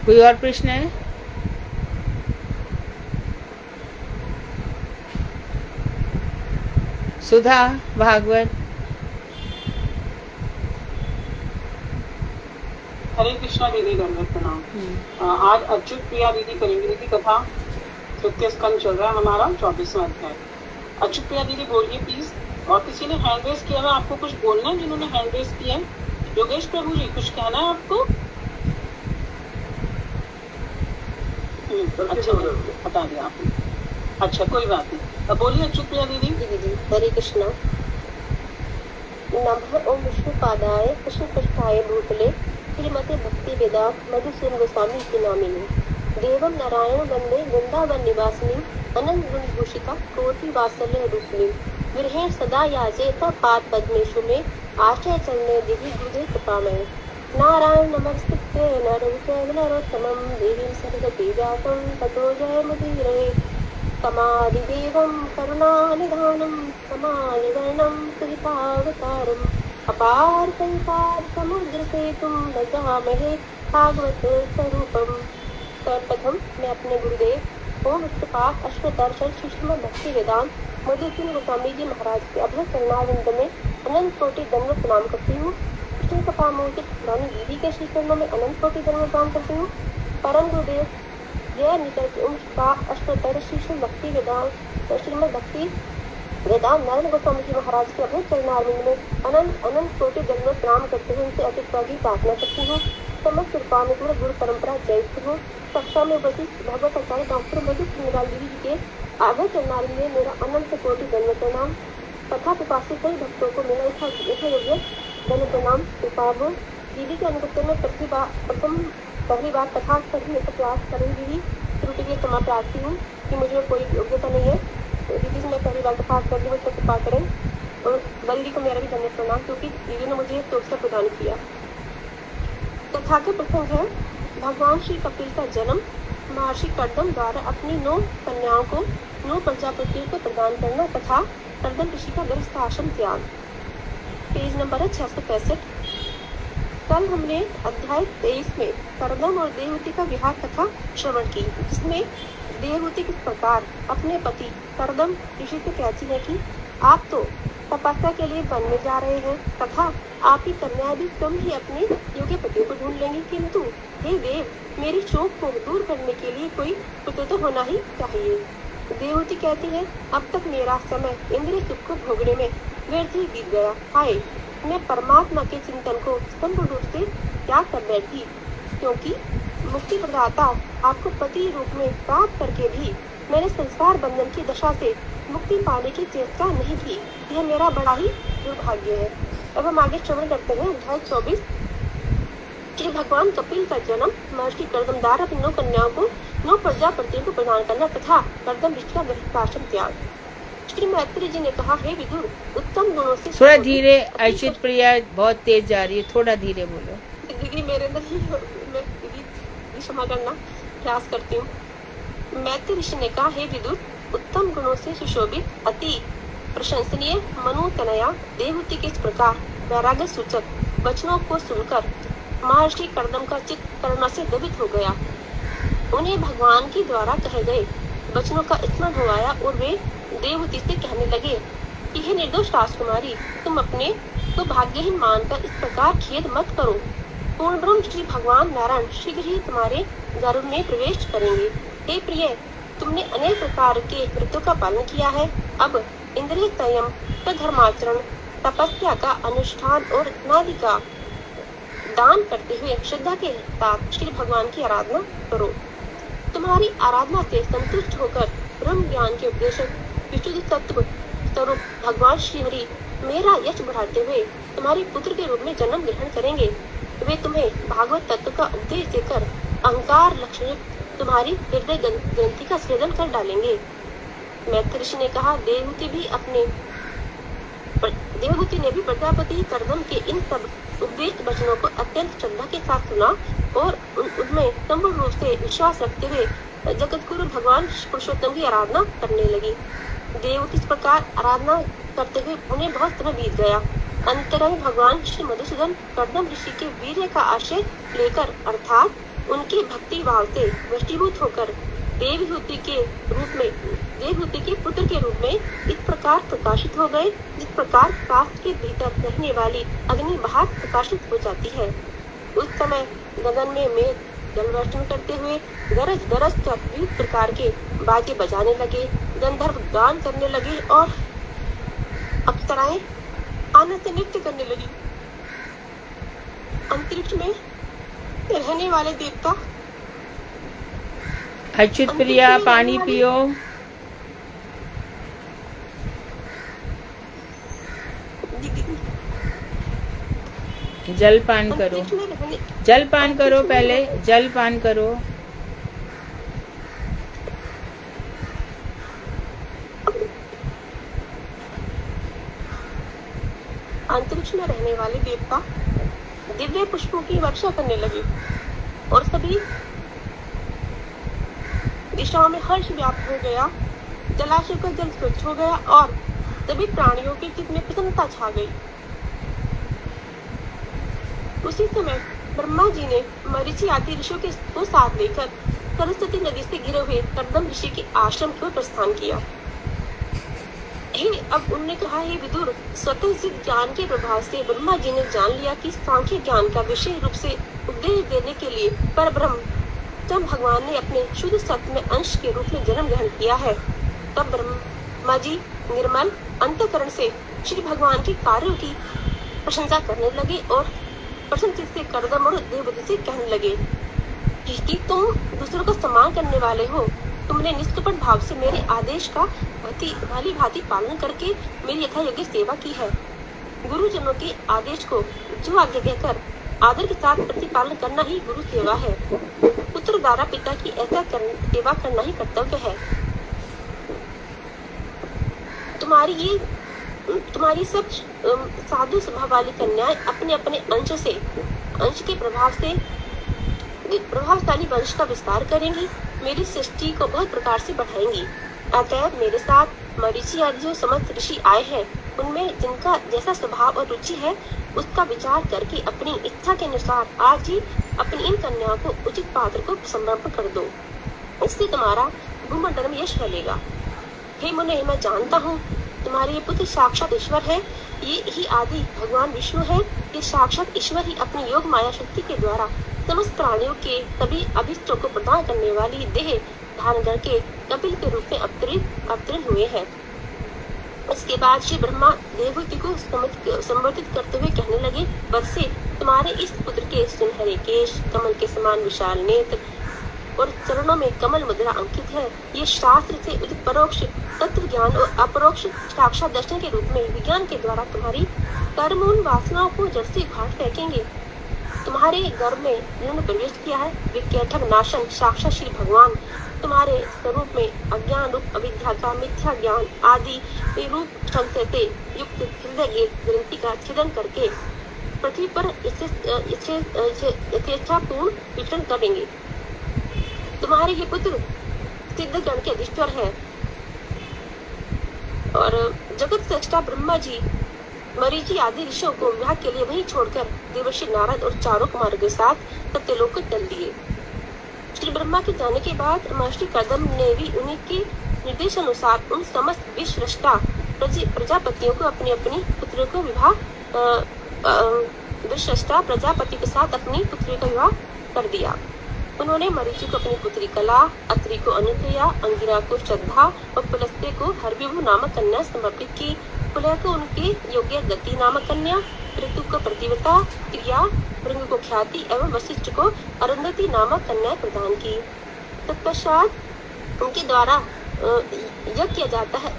कोई और प्रश्न है? सुधा भागवत। हरे कृष्णा दीदी, दंडवत प्रणाम। आज अच्युत प्रिया दीदी करेंगी दीदी कथा। तृतीय स्कंद चल रहा है हमारा, 24वां अध्याय। अच्युत प्रिया दीदी बोलिए प्लीज। और किसी ने हैंड रेस किया है, आपको कुछ बोलना है? जिन्होंने हैंड रेस किया है, योगेश प्रभु जी कुछ कहना है आपको? अच्छा, बता दिया आपने। अच्छा, कोई बात नहीं। अब बोलिए अच्युत प्रिया दीदी। दीदी हरे कृष्णा। नमः ओम विष्णुपादाय कृष्णपृष्ठाय भूतले श्रीमते भक्ति वेदांत मधुसूदन गोस्वामी इति नामिने देवं नारायण वंदे वृंदावन निवासिनी अनंत गुण भूषिता कोटि वात्सल्य रूपिणी गृहे सदा याजेत पाद पद्मेषु में आश्रय चरणे दिवि गुरुदे कृपामय नारायण नमस्ते नरं चैव नरोत्तमं देवीं सरस्वती व्यासं ततो जयमुदीरये समाधिदेवं करुणानिधानं समाजवर्णं सुवितावतारम् अपार संसार समुद्र सेतुं नजामहे भागवत स्वरूपम्। सर्वप्रथम मैं अपने गुरुदेव ओम विष्णुपाद अष्टदर्शन श्री श्रीमद् भक्ति वेदांत मधुसूदन गोस्वामी जी महाराज के अभय चरणारविंद में अनंत कोटि दंड प्रणाम करती हूँ। कृष्ण कृपा मोहित रानी दीदी के श्री चरणों में अनंत कोटि दंड प्रणाम करती हूँ। परम गुरुदेव जय निकट ओम विष्णुपाद अष्टोत्तर श्री श्रीमद् भक्ति वेदांत श्रीमद् भक्ति वेदांत नारायण गोस्वामी जी महाराज के अभय चरणारविंद में अनंत अनंत कोटि दंडवत प्रणाम करते हुए उनसे अधिक प्रागी प्रार्थना करती हूँ। समस्त कृपा में पूर्ण गुरु परंपरा जयती हूँ। कक्षा में वशिष्ठ भगवत आचार्य डॉक्टर वशिष्ठ निराल देवी जी के अभय चरणारविंद में मेरा अनंत कोटि दंडवत प्रणाम तथा पिपासी कई भक्तों को मेरा यथायोग्य दंड प्रणाम स्वीकार हो। दीदी के अनुगत्य में पहली बार कथा करने का प्रयास कर रही दीदी त्रुटि के क्षमा प्रार्थी हूँ कि मुझे कोई योग्यता नहीं है। तो दीदी से मैं पहली बार कथा कर रही हूँ, तो कृपा करें। और बल्ली को मेरा भी धन्यवाद प्रणाम क्योंकि दीदी ने मुझे एक अवसर प्रदान किया। कथा का प्रसंग है भगवान श्री कपिल का जन्म। महर्षि कर्दम द्वारा अपनी 9 कन्याओं को 9 प्रजापतियों को प्रदान करना तथा कर्दम ऋषि का गृहस्थ आश्रम त्याग। पेज नंबर है 665। कल हमने अध्याय 23 में कर्दम और देवहूति का विवाह कथा श्रवण की, जिसमें देवहूति किस प्रकार अपने पति कर्दम ऋषि से कहती है कि आप तो तपस्या के लिए वन में जा रहे हैं तथा आपकी कन्या भी तुम ही अपने योग्य पतियों को ढूंढ लेंगे, किंतु हे देव, मेरी शोक को दूर करने के लिए कोई पुत्र तो होना ही चाहिए। देवहूति कहती है, अब तक मेरा समय इंद्रिय सुख को भोगने में व्यर्थ ही बीत गया। हाय, मैं परमात्मा के चिंतन को संपूर्ण रूप से त्याग कर बैठी, क्योंकि मुक्ति प्रदाता आपको पति रूप में प्राप्त करके भी मैंने संसार बंधन की दशा से मुक्ति पाने की चेष्टा नहीं की। यह मेरा बड़ा ही दुर्भाग्य है। अब हम आगे श्रवण करते हैं अध्याय 24। श्री भगवान कपिल का जन्म। महर्षि कर्दम द्वारा अपनी 9 कन्याओं को 9 प्रजापतियों को प्रदान करना तथा कर्दम ऋषि का गृहस्थाश्रम त्याग। श्री मैत्री जी ने कहा, हे विदुर, उत्तम गुणों से थोड़ा धीरे। अर्चित प्रिया बहुत तेज जा रही है, थोड़ा धीरे बोलो। दीदी मेरे अंदर ही मैं दीदी क्षमा करना प्रयास करती हूँ। मैत्री ऋषि ने कहा, हे विदुर, उत्तम गुणों से सुशोभित अति प्रशंसनीय मनोतनया देवहूति के इस प्रकार वैराग्य सूचक वचनों को सुनकर महर्षि कर्दम का चित्त करुणा से द्रवित हो गया। उन्हें भगवान के द्वारा कहे गए वचनों का स्मरण हो आया और वे देवहूति से कहने लगे कि हे निर्दोष राजकुमारी, तुम अपने को भाग्यहीन मानकर इस प्रकार खेद मत करो। पूर्ण ब्रह्म श्री भगवान नारायण शीघ्र ही तुम्हारे गर्भ में प्रवेश करेंगे। हे प्रिय, तुमने अनेक प्रकार के व्रतों का पालन किया है। अब इंद्रिय संयम, धर्माचरण, तपस्या का अनुष्ठान और इत्यादि का दान करते हुए श्रद्धा के साथ श्री भगवान की आराधना करो। तुम्हारी आराधना से संतुष्ट होकर ब्रह्म ज्ञान के उपदेशक विशुद्ध तत्व स्वरूप भगवान श्री हरि मेरा यश बढ़ाते हुए तुम्हारे पुत्र के रूप में जन्म ग्रहण करेंगे। वे तुम्हें भागवत तत्व का उपदेश देकर अहंकार लक्षण तुम्हारी हृदय ग्रंथि का छेदन कर डालेंगे। मैत्री ऋषि ने कहा, देवहूति ने भी प्रजापति कर्दम के इन सब उपदेश वचनों को अत्यंत श्रद्धा के साथ सुना और उनमें संपूर्ण रूप से विश्वास रखते हुए जगत गुरु भगवान पुरुषोत्तम की आराधना करने लगी। देवहूति इस प्रकार आराधना करते हुए उन्हें बहुत समय बीत गया। अंतरंग भगवान श्री मधुसूदन कर्दम ऋषि के वीर्य का आश्रय लेकर अर्थात उनके भक्ति भाव से वशीभूत होकर देवहूति के पुत्र के रूप में इस प्रकार प्रकाशित हो गए, जिस प्रकार काष्ठ के भीतर रहने वाली अग्नि बाहर प्रकाशित हो जाती है। उस समय गगन में मेघ जलवर्षण करते हुए गरज गरज कर विविध प्रकार के बाजे बजाने लगे, गंधर्व गान करने लगे और अप्सराएं आनंद से नृत्य करने लगी। अंतरिक्ष में रहने वाले देवता अर्चित प्रिया पानी पियो। जल पान करो, जल पान करो, पहले जल पान करो। अंतरिक्ष में रहने वाले देवता दिव्य पुष्पों की वर्षा करने लगे और सभी दिशाओं में हर्ष व्याप्त हो गया। जलाशय का जल स्वच्छ हो गया और सभी प्राणियों के चित्त में प्रसन्नता छा गई। उसी समय ब्रह्मा जी ने मरीचि आदि ऋषियों को साथ लेकर सरस्वती नदी से गिरे हुए कर्दम ऋषि के आश्रम की ओर प्रस्थान किया। अब उन्होंने कहा, हे विदुर, स्वतः सिद्ध ज्ञान के प्रभाव से ब्रह्मा जी ने जान लिया कि सांख्य ज्ञान का विशेष रूप से उपदेश देने के लिए परब्रह्म जब भगवान ने अपने शुद्ध सत्य में अंश के रूप में जन्म ग्रहण किया है, तब ब्रह्मा जी निर्मल अंतःकरण से श्री भगवान के कार्यों की प्रशंसा करने लगे और प्रसन्नचित से करदम और देवबुद्धि से कहने लगे कि तुम दूसरों का सम्मान करने वाले हो। तुमने निष्कपट भाव से मेरे आदेश का भली भांति पालन करके मेरी यथा योग्य सेवा की है। गुरुजनों के आदेश को जो आज्ञा कहकर आदर के साथ प्रतिपालन करना ही गुरु सेवा है। पुत्र द्वारा पिता की ऐसा सेवा करना ही कर्तव्य है। तुम्हारी सब साधु स्वभाव वाली कन्याएं अपने अपने अंश के प्रभावशाली वंश का विस्तार करेंगी, मेरी सृष्टि को बहुत प्रकार से बढ़ाएंगी। अतएव मेरे साथ मरीचि आदि जो समस्त ऋषि आए हैं, उनमें जिनका जैसा स्वभाव और रुचि है उसका विचार करके अपनी इच्छा के अनुसार आज ही अपनी इन कन्याओं को उचित पात्र को समर्पण कर दो। इससे तुम्हारा भूमंडल में यश फैलेगा। हे मुने, मैं जानता हूँ तुम्हारे ये पुत्र साक्षात ईश्वर है। ये ही आदि भगवान विष्णु है। ये साक्षात ईश्वर ही अपनी योग माया शक्ति के द्वारा समस्त प्राणियों के सभी अभिष्टों को प्रदान करने वाली देह धारण करके कपिल के रूप में अवतीर्ण हुए हैं। इसके बाद श्री ब्रह्मा देवहूति को संबोधित करते हुए कहने लगे, वत्से, तुम्हारे इस पुत्र के सुनहरे केश, कमल के समान विशाल नेत्र और चरणों में कमल मुद्रा अंकित है। ये शास्त्र से उदित परोक्ष तत्व ज्ञान और अपरोक्ष साक्षात दर्शन के रूप में विज्ञान के द्वारा तुम्हारी कर्मोन वासनाओं को जड़ से उखाड़ फेंकेंगे। तुम्हारे गर्भ में जिन्होंने प्रवेश किया है वे कैठक नाशन साक्षात श्री भगवान तुम्हारे स्वरूप में अज्ञान रूप अविद्या का मिथ्या ज्ञान आदि रूप संशय से युक्त हृदय ग्रंथि का छेदन करके पृथ्वी पर यथेच्छापूर्ण विचरण करेंगे। तुम्हारे ये पुत्र सिद्ध गण के अधिष्ठर है और जगत सृष्टा ब्रह्मा जी मरीचि आदि ऋषियों को विवाह के लिए वहीं छोड़कर देवर्षि नारद और चारों कुमारों के साथ सत्यलोक चल दिए। श्री ब्रह्मा के जाने के बाद महर्षि कदम ने भी उन्हीं के निर्देशानुसार उन समस्त विश्वष्टा प्रजापतियों को अपनी पुत्रियों को विश्वष्टा प्रजापति के साथ अपनी पुत्री का विवाह कर दिया। उन्होंने मरीचि को अपनी पुत्री कला, अत्रि को अनुप्रिया, अंगिरा को श्रद्धा और पुलस्त्य को हरविभु नामक कन्या समर्पित की। पुलह को उनके योग्य गति नामक कन्या, ऋतु को प्रतिवता क्रिया, भृंग को ख्याति एवं वशिष्ठ को अरुंधति नामक कन्या प्रदान की। तत्पश्चात उनके द्वारा यज्ञ किया जाता है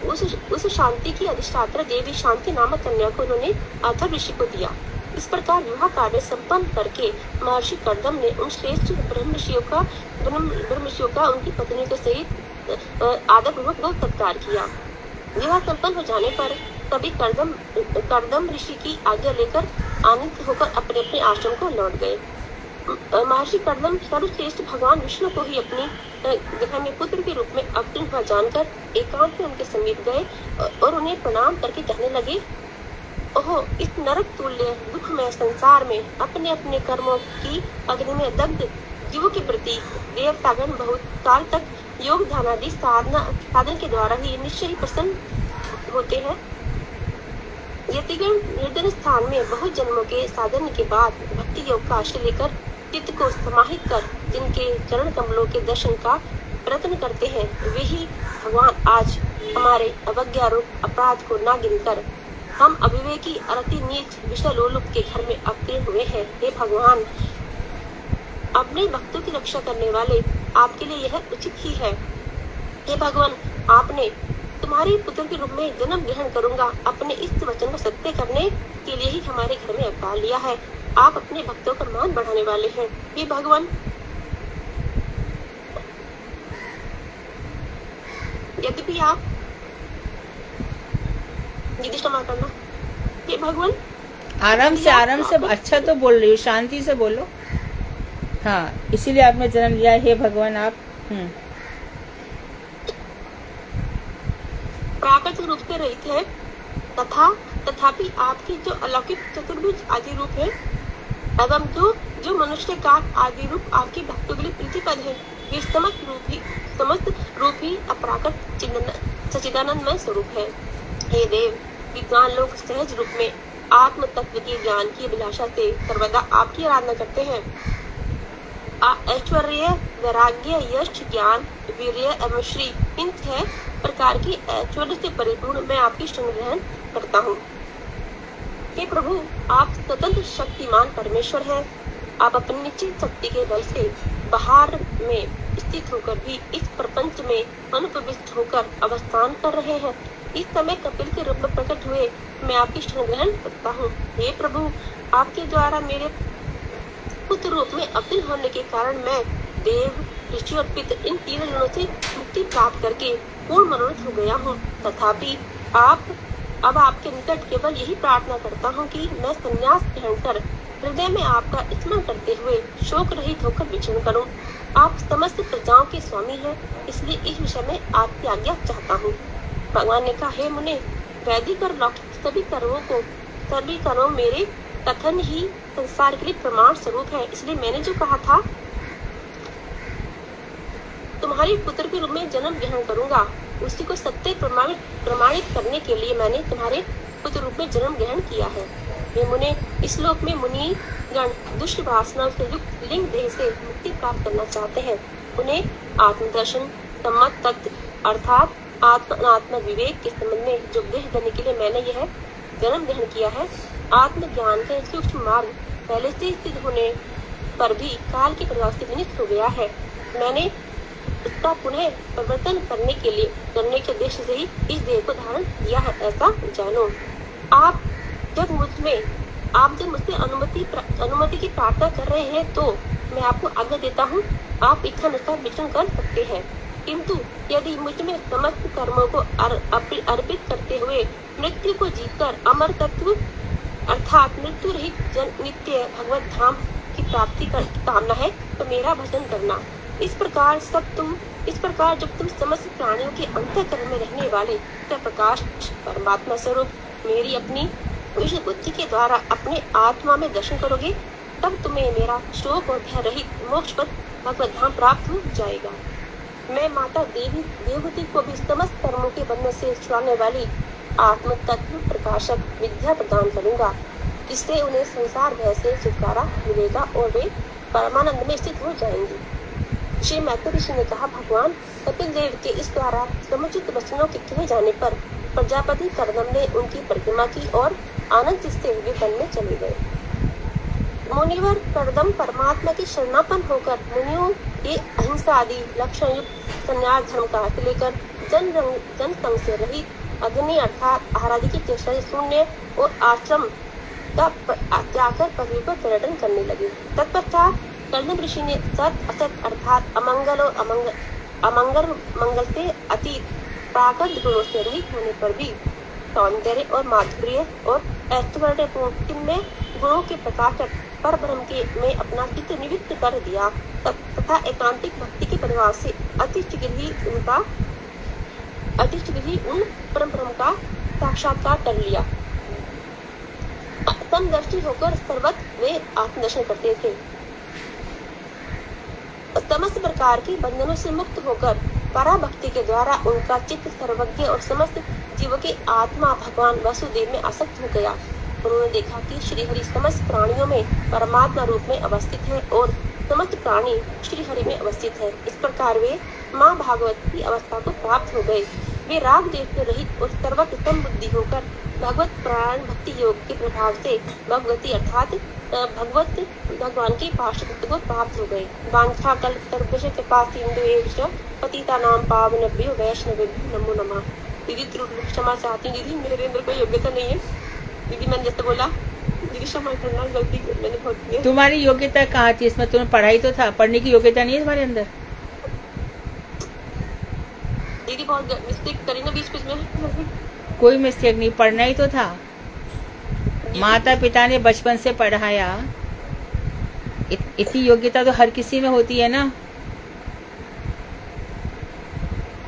उस शांति की अधिष्ठात्र देवी शांति नामक कन्या को उन्होंने अथर्व ऋषि को दिया। इस प्रकार विवाह कार्य संपन्न करके महर्षि कर्दम ने उन श्रेष्ठ ब्रह्म ऋषियों का उनकी पत्नी के सहित आदर पूर्वक बहुत सत्कार किया। विवाह संपन्न हो जाने पर सभी कर्दम ऋषि की आज्ञा लेकर आनंदित होकर अपने अपने आश्रम को लौट गए। महर्षि कर्दम सर्वश्रेष्ठ भगवान विष्णु को ही अपनी ग्रह में पुत्र के रूप में अवतीर्ण हुआ जानकर एकांत में उनके समीप गए और उन्हें प्रणाम करके कहने लगे, ओहो, इस नरक तुल्य दुखमय संसार में अपने अपने कर्मों की अग्नि में दग्ध जीवों के प्रति देवतागण बहुत काल तक योग ध्यान आदि साधन के द्वारा ही निश्चय ही प्रसन्न होते हैं। यतिगण निर्जन स्थान में बहुत जन्मों के साधन के बाद भक्ति योग का आश्रय लेकर चित्त को समाहित कर जिनके चरण कमलों के दर्शन का प्रयत्न करते हैं, वे ही भगवान आज हमारे अवज्ञा रूप अपराध को ना गिनकर हम अविवेकी अति नीच विषय लोलुप के घर में अवतीर्ण हुए हैं। हे भगवान, अपने भक्तों की रक्षा करने वाले आपके लिए यह उचित ही है। हे भगवान, आपने तुम्हारे पुत्र के रूप में जन्म ग्रहण करूंगा अपने इस वचन को सत्य करने के लिए ही हमारे घर में अवतार लिया है। आप अपने भक्तों का मान बढ़ाने वाले हैं। हे भगवान, यद्यपि आप क्षमा करना। हे भगवान, आराम से अच्छा तो बोल रही हो, शांति से बोलो। हाँ, इसीलिए आपने जन्म लिया। हे भगवान, आप प्राकृतिक रूप से रहित है तथापि आपकी जो अलौकिक चतुर्भुज आदि रूप है एवं जो मनुष्य का आदि रूप आपके भक्तों के लिए प्रीतिपद है, वे समस्त रूप ही अपराकृत सच्चिदानंदमय स्वरूप है। हे देव, विद्वान लोग सहज रूप में आत्म तत्व के ज्ञान की अभिलाषा से सर्वदा आपकी आराधना करते हैं। ऐश्वर्य वैराग्य, यश, ज्ञान, वीर्य एवं श्री, इन 6 प्रकार की ऐश्वर्य से परिपूर्ण मैं आपकी शरण ग्रहण करता हूँ। हे प्रभु, आप स्वतंत्र शक्तिमान परमेश्वर हैं। आप अपनी निश्चित शक्ति के बल से बाहर में स्थित होकर भी इस प्रपंच में अनुप्रविष्ट होकर अवस्थान कर रहे हैं। इस समय कपिल के रूप में प्रकट हुए मैं आपकी शरण ग्रहण करता हूँ। हे प्रभु, आपके द्वारा मेरे पुत्र रूप में अवतीर्ण होने के कारण मैं देव, ऋषि और पितृ इन 3 ऋणों से मुक्ति प्राप्त करके पूर्ण मनोरथ हो गया हूँ। तथापि अब आपके निकट केवल यही प्रार्थना करता हूँ कि मैं संन्यास ग्रहण कर हृदय में आपका स्मरण करते हुए शोक रहित होकर विचरण करूँ। आप समस्त प्रजाओं के स्वामी हैं, इसलिए इस विषय में आपकी आज्ञा चाहता हूँ। भगवान ने कहा, हे मुने, वैदिक और लौकिक सभी कर्मों मेरे कथन ही संसार के लिए प्रमाण स्वरूप है। इसलिए मैंने जो कहा था तुम्हारे पुत्र के रूप में जन्म ग्रहण करूंगा, उसी को सत्य प्रमाणित करने के लिए मैंने तुम्हारे पुत्र रूप में जन्म ग्रहण किया है। हे मुने, इस लोक में मुनि गण दुष्ट वासना से युक्त लिंग देह से मुक्ति प्राप्त करना चाहते हैं। उन्हें आत्मदर्शन, सम्मत तत्व अर्थात आत्म विवेक के संबंध में जो उपदेश देने के लिए मैंने यह जन्म ग्रहण किया है। आत्मज्ञान का सूक्ष्म मार्ग पहले से सिद्ध होने पर भी काल के प्रभाव से विनिष्ट हो गया है। मैंने उसका पुनः परिवर्तन करने के उद्देश्य से ही इस देह को धारण किया है, ऐसा जानो। आप जब मुझसे अनुमति की प्रार्थना कर रहे हैं तो मैं आपको आज्ञा देता हूँ, आप इच्छा अनुसार विचरण कर सकते हैं। किंतु यदि मुझ में समस्त कर्मों को अर्पित करते हुए मृत्यु को जीतकर अमर तत्व अर्थात मृत्यु रहित नित्य भगवत धाम की प्राप्ति की कामना है तो मेरा भजन करना। इस प्रकार जब तुम समस्त प्राणियों के अंतःकरण में रहने वाले प्रकाश परमात्मा स्वरूप मेरी अपनी विशुद्ध बुद्धि के द्वारा अपने आत्मा में दर्शन करोगे, तब तुम्हें मेरा शोक और भय रहित मोक्ष पद भगवत धाम प्राप्त हो जाएगा। मैं माता देवहूति को भी समस्त कर्मों के बंधन से छुड़ाने वाली आत्म तत्व प्रकाशक विद्या प्रदान करूंगा, जिससे उन्हें संसार भय से छुटकारा मिलेगा और वे परमानंद में स्थित हो जाएंगे। श्री मैत्री ऋषि ने कहा, भगवान कपिल देव के इस द्वारा समुचित वचनों के कहे जाने पर प्रजापति कर्दम ने उनकी परिक्रमा की और आनंद से वे वन में चले गए। मुनिवर कर्दम परमात्मा की शरणापन होकर मुनियों के अहिंसा आदि लक्षण युक्त संन्यास धर्म का अर्थ लेकर जन संग से रहित अग्नि अर्थात आहारादि की चेष्टा से शून्य और आश्रम का त्याग कर पृथ्वी पर पर्यटन करने लगे। तत्पश्चात कर्दम ऋषि ने सत असत अर्थात अमंगल और मंगल से अतीत प्राकृत गुणों से रहित होने पर भी सौंदर्य और माधुर्य और ऐश्वर्यपूर्ण गुणों के प्रकाशक पर ब्रह्म के में अपना चित्त निविष्ट कर दिया तथा एकांतिक भक्ति के प्रभाव से अति शीघ्र ही उन परम ब्रह्म का साक्षात्कार कर लिया। समदर्शी होकर सर्वत्र वे आत्मदर्शन करते थे। समस्त प्रकार के बंधनों से मुक्त होकर पराभक्ति के द्वारा उनका चित्त सर्वज्ञ और समस्त जीवों के आत्मा भगवान वासुदेव में आसक्त हो गया। उन्होंने देखा कि श्री हरि समस्त प्राणियों में परमात्मा रूप में अवस्थित है और समस्त प्राणी श्री हरि में अवस्थित है। इस प्रकार वे माँ भागवत की अवस्था को प्राप्त हो गए। वे राग देश से रहित और सर्वत्र बुद्धि होकर भगवत प्राण भक्ति योग के प्रभाव से भगवती अर्थात भगवान के पार्षद को प्राप्त हो गए। वांछा कल्पतरुभ्यश्च कृपा सिन्धुभ्यश्च पतितानां पावनेभ्यो वैष्णवेभ्यो नमो नमः। दीदी क्षमा चाहती हूँ दीदी, मेरे अंदर कोई योग्यता नहीं है दीदी, मैंने जैसे बोला दीदी क्षमा करना, गलती मैंने बहुत की है। तुम्हारी योग्यता कहाँ थी इसमें? तुम्हें पढ़ाई तो था, पढ़ने की योग्यता नहीं है तुम्हारे अंदर? दीदी बहुत मिस्टेक करी ना बीच में। कोई मिस्टेक नहीं, पढ़ना ही तो था। माता पिता ने बचपन से पढ़ाया, इतनी योग्यता तो हर किसी में होती है ना।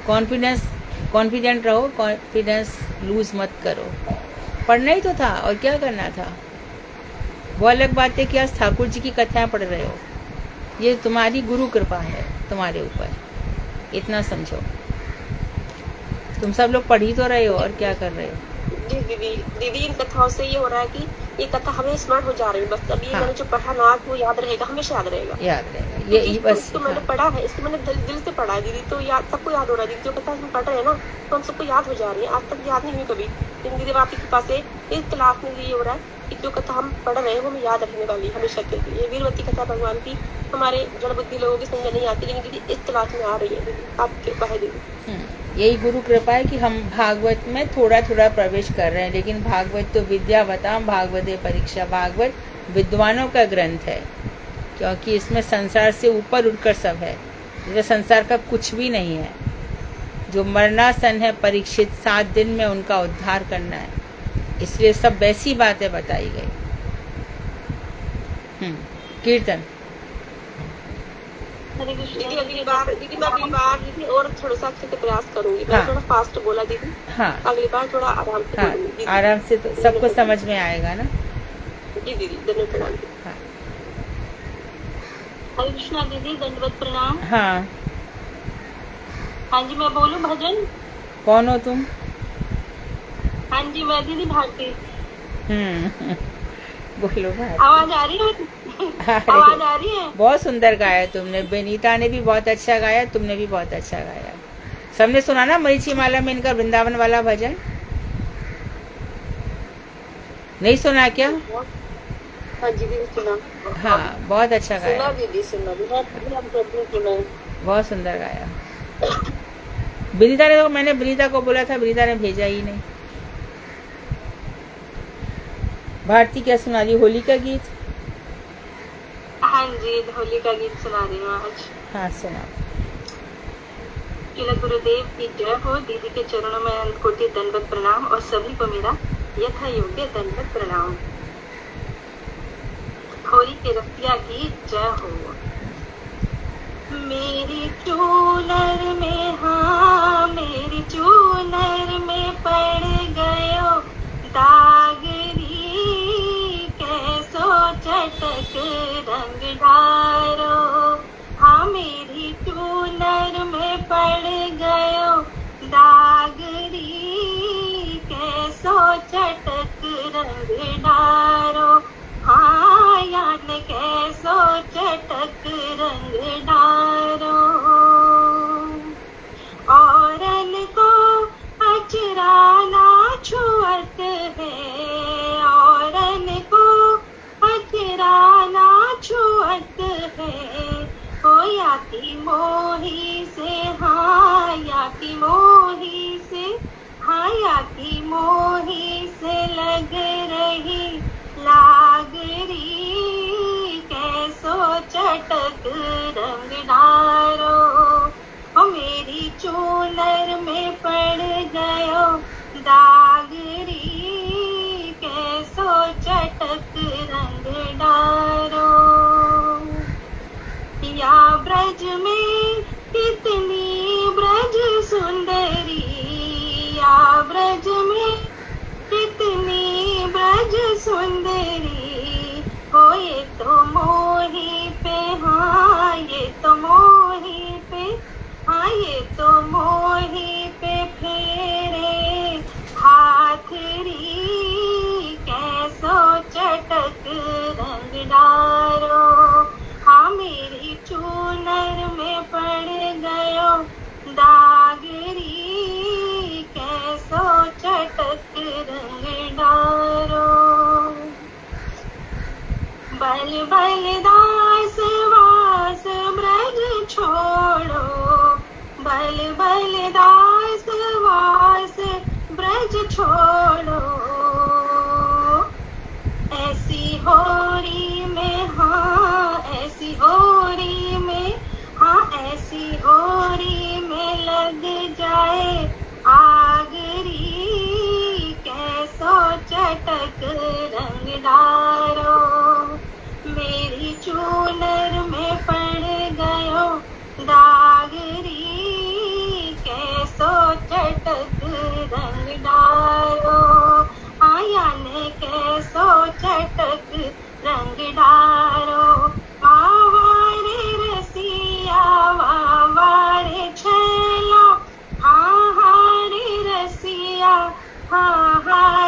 कॉन्फिडेंट रहो, कॉन्फिडेंस लूज मत करो। पढ़ना ही तो था और क्या करना था। वो अलग बात है कि आज ठाकुर जी की कथाएं पढ़ रहे हो, ये तुम्हारी गुरु कृपा है तुम्हारे ऊपर, इतना समझो। तुम सब लोग पढ़ ही तो रहे हो और क्या कर रहे हो। जी दीदी इन कथाओं से ये हो रहा है कि ये कथा हमें स्मरण हो जा रही है। बस अब ये हाँ। मैंने जो पढ़ा ना आज वो याद रहेगा, हमेशा याद रहेगा। याद रहेगा ये बस। तो मैंने पढ़ा है, इसको मैंने दिल से पढ़ा है दीदी, तो याद सबको याद हो रहा है दीदी। जो कथा हम पढ़ रहे हैं ना तो हम सबको याद हो जा रही है। आज तक याद नहीं हुई कभी, लेकिन दीदी आपकी कृपा से इस क्लास में ये हो रहा है कि जो कथा हम पढ़ रहे हैं वो हमें याद रखने वाली है हमेशा के लिए। वीरवती कथा भगवान की हमारे जड़ बुद्धि लोगों की समझ नहीं आती, लेकिन दीदी इस क्लास में आ रही है दीदी, आपकी कृपा है दीदी। यही गुरु कृपा है कि हम भागवत में थोड़ा थोड़ा प्रवेश कर रहे हैं, लेकिन भागवत तो विद्यावताम भागवते परीक्षा, भागवत विद्वानों का ग्रंथ है, क्योंकि इसमें संसार से ऊपर उठकर सब है। इसमें संसार का कुछ भी नहीं है। जो मरणासन है परीक्षित, 7 दिन में उनका उद्धार करना है, इसलिए सब वैसी बातें बताई गई। कीर्तन दीदी अगली बार दीदी और थोड़ा सा अच्छे से प्रयास करूंगी। हाँ। मैं थोड़ा फास्ट बोला दीदी, हाँ अगली बार थोड़ा आराम से हाँ, बोलूंगी दीदी। आराम से तो सबको समझ में आएगा ना। जी दीदी धन्यवाद प्रणाम। हाँ हरे कृष्णा दीदी, दंडवत प्रणाम। हाँ, हाँ जी, मैं बोलूं भजन? कौन हो तुम? हाँ जी, मैं दीदी भारती। बोलो भाई। आवाज आ रही है? आवाज आ रही है? बहुत सुंदर गाया तुमने, बेनीता ने भी बहुत अच्छा गाया, तुमने भी बहुत अच्छा गाया। सबने सुना ना मरीची माला में इनका वृंदावन वाला भजन? नहीं सुना क्या? हाँ जी दीदी सुना। हाँ, बहुत अच्छा सुना गाया, दीदी सुना बहुत सुंदर गाया। विनीता ने, तो मैंने विनीता को बोला था, विनीता ने भेजा ही नहीं। भारती क्या सुना रही? होली का गीत? हाँ जी, होली का गीत सुना रही हूँ आज। हाँ सुना। किला गुरुदेव की जय हो। दीदी के चरणों में अनंत कोटि दंडवत प्रणाम, और सभी को मेरा यथा योग्य दंडवत प्रणाम। होली के रसिया की जय हो। मेरी चूनर में, हाँ मेरी चूनर में पड़ गयो दागरी, कैसो चटक रंग ढारो। हाँ मेरी चूनर में पड़ गयो दागरी, कैसो चटक रंग ढारो। हाँ यान कैसो चटक रंग ढारो। औरन को अचराना छुअत है, औरन को अचराना छुअत है। हो याती मोही से, हाँ याती मोही से, हाँ याती मोही से लग रही लागरी, कैसो चटक रंग ढारो। ओ मेरी चूनर में पड़ गयो दागरी, कैसो चटक रंग ढारो। या ब्रज में कितनी ब्रज सुंदरी, या ब्रज में कितनी ब्रज सुंदरी। हो ये तो मोही पे, हाँ ये तो मोही पे, हाँ ये तो मोही पे फेरे हाथरी, कैसो चटक रंग ढारो। हाँ मेरी चूनर में पड़ गयो दागरी, कैसो चटक रंग ढारो। बल बलदास वास ब्रज छोड़ो, बल बलदास वास ब्रज छोड़ो। ऐसी होरी में, हाँ ऐसी होरी में, हाँ ऐसी होरी में लग जाए आगरी, कैसो चटक रंग ढारो। मेरी चूनर में पड़ गयो दागरी, कैसो चटक रंग ढारो। आया ने कैसो चटक रंग ढारो। वावारे रसिया, वावारे छैला, हाँ हारे रसिया, हाँ हाँ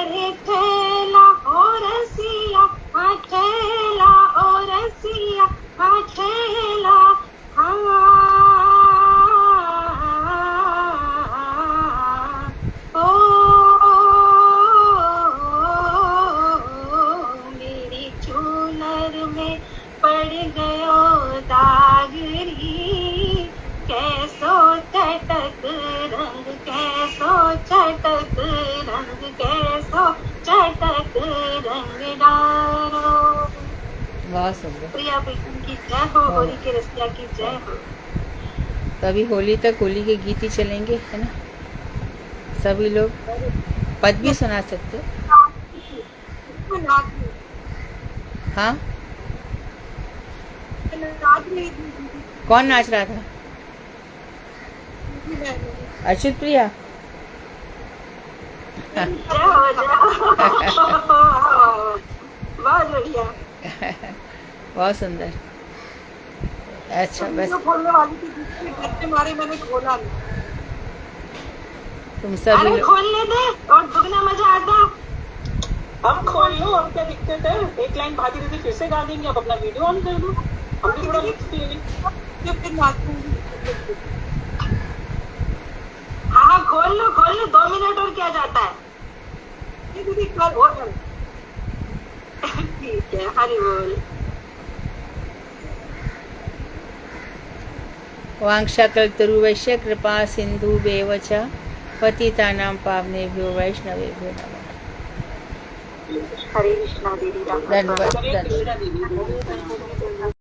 चटक रंग कैसो चटक रंग डारो। बहुत सुंदर। प्रिया प्रीतम की जय हो, होली के रसिया की जय हो। तो अभी होली तक होली के गीत ही चलेंगे, है ना? सभी लोग पद भी सुना सकते हो। हाँ, कौन नाच रहा था? अच्युत प्रिया। बहुत बढ़िया। बहुत सुंदर। अच्छा, बस खोलने वाली थी, दूसरे बच्चे मारे, मैंने खोला नहीं। तुम सभी लोग खोलने दे और दुगना मजा आता। अब खोल लो, अब क्या दिक्कत है? एक लाइन भारती दीदी फिर से गा देंगे, अब अपना वीडियो ऑन कर दो, हम भी थोड़ा लिख लेंगे। हाँ खोल लो 2 मिनट और क्या जाता है। दीदी कल ठीक है, हरि बोल। वांक्षाकल्तरुवैश्य कृपा सिन्धुभ्येव च पतितानां पावनेभ्यो वैष्णवेभ्यो नमः। हरे कृष्णा दीदी। धन्यवाद। हरे कृष्णा दीदी।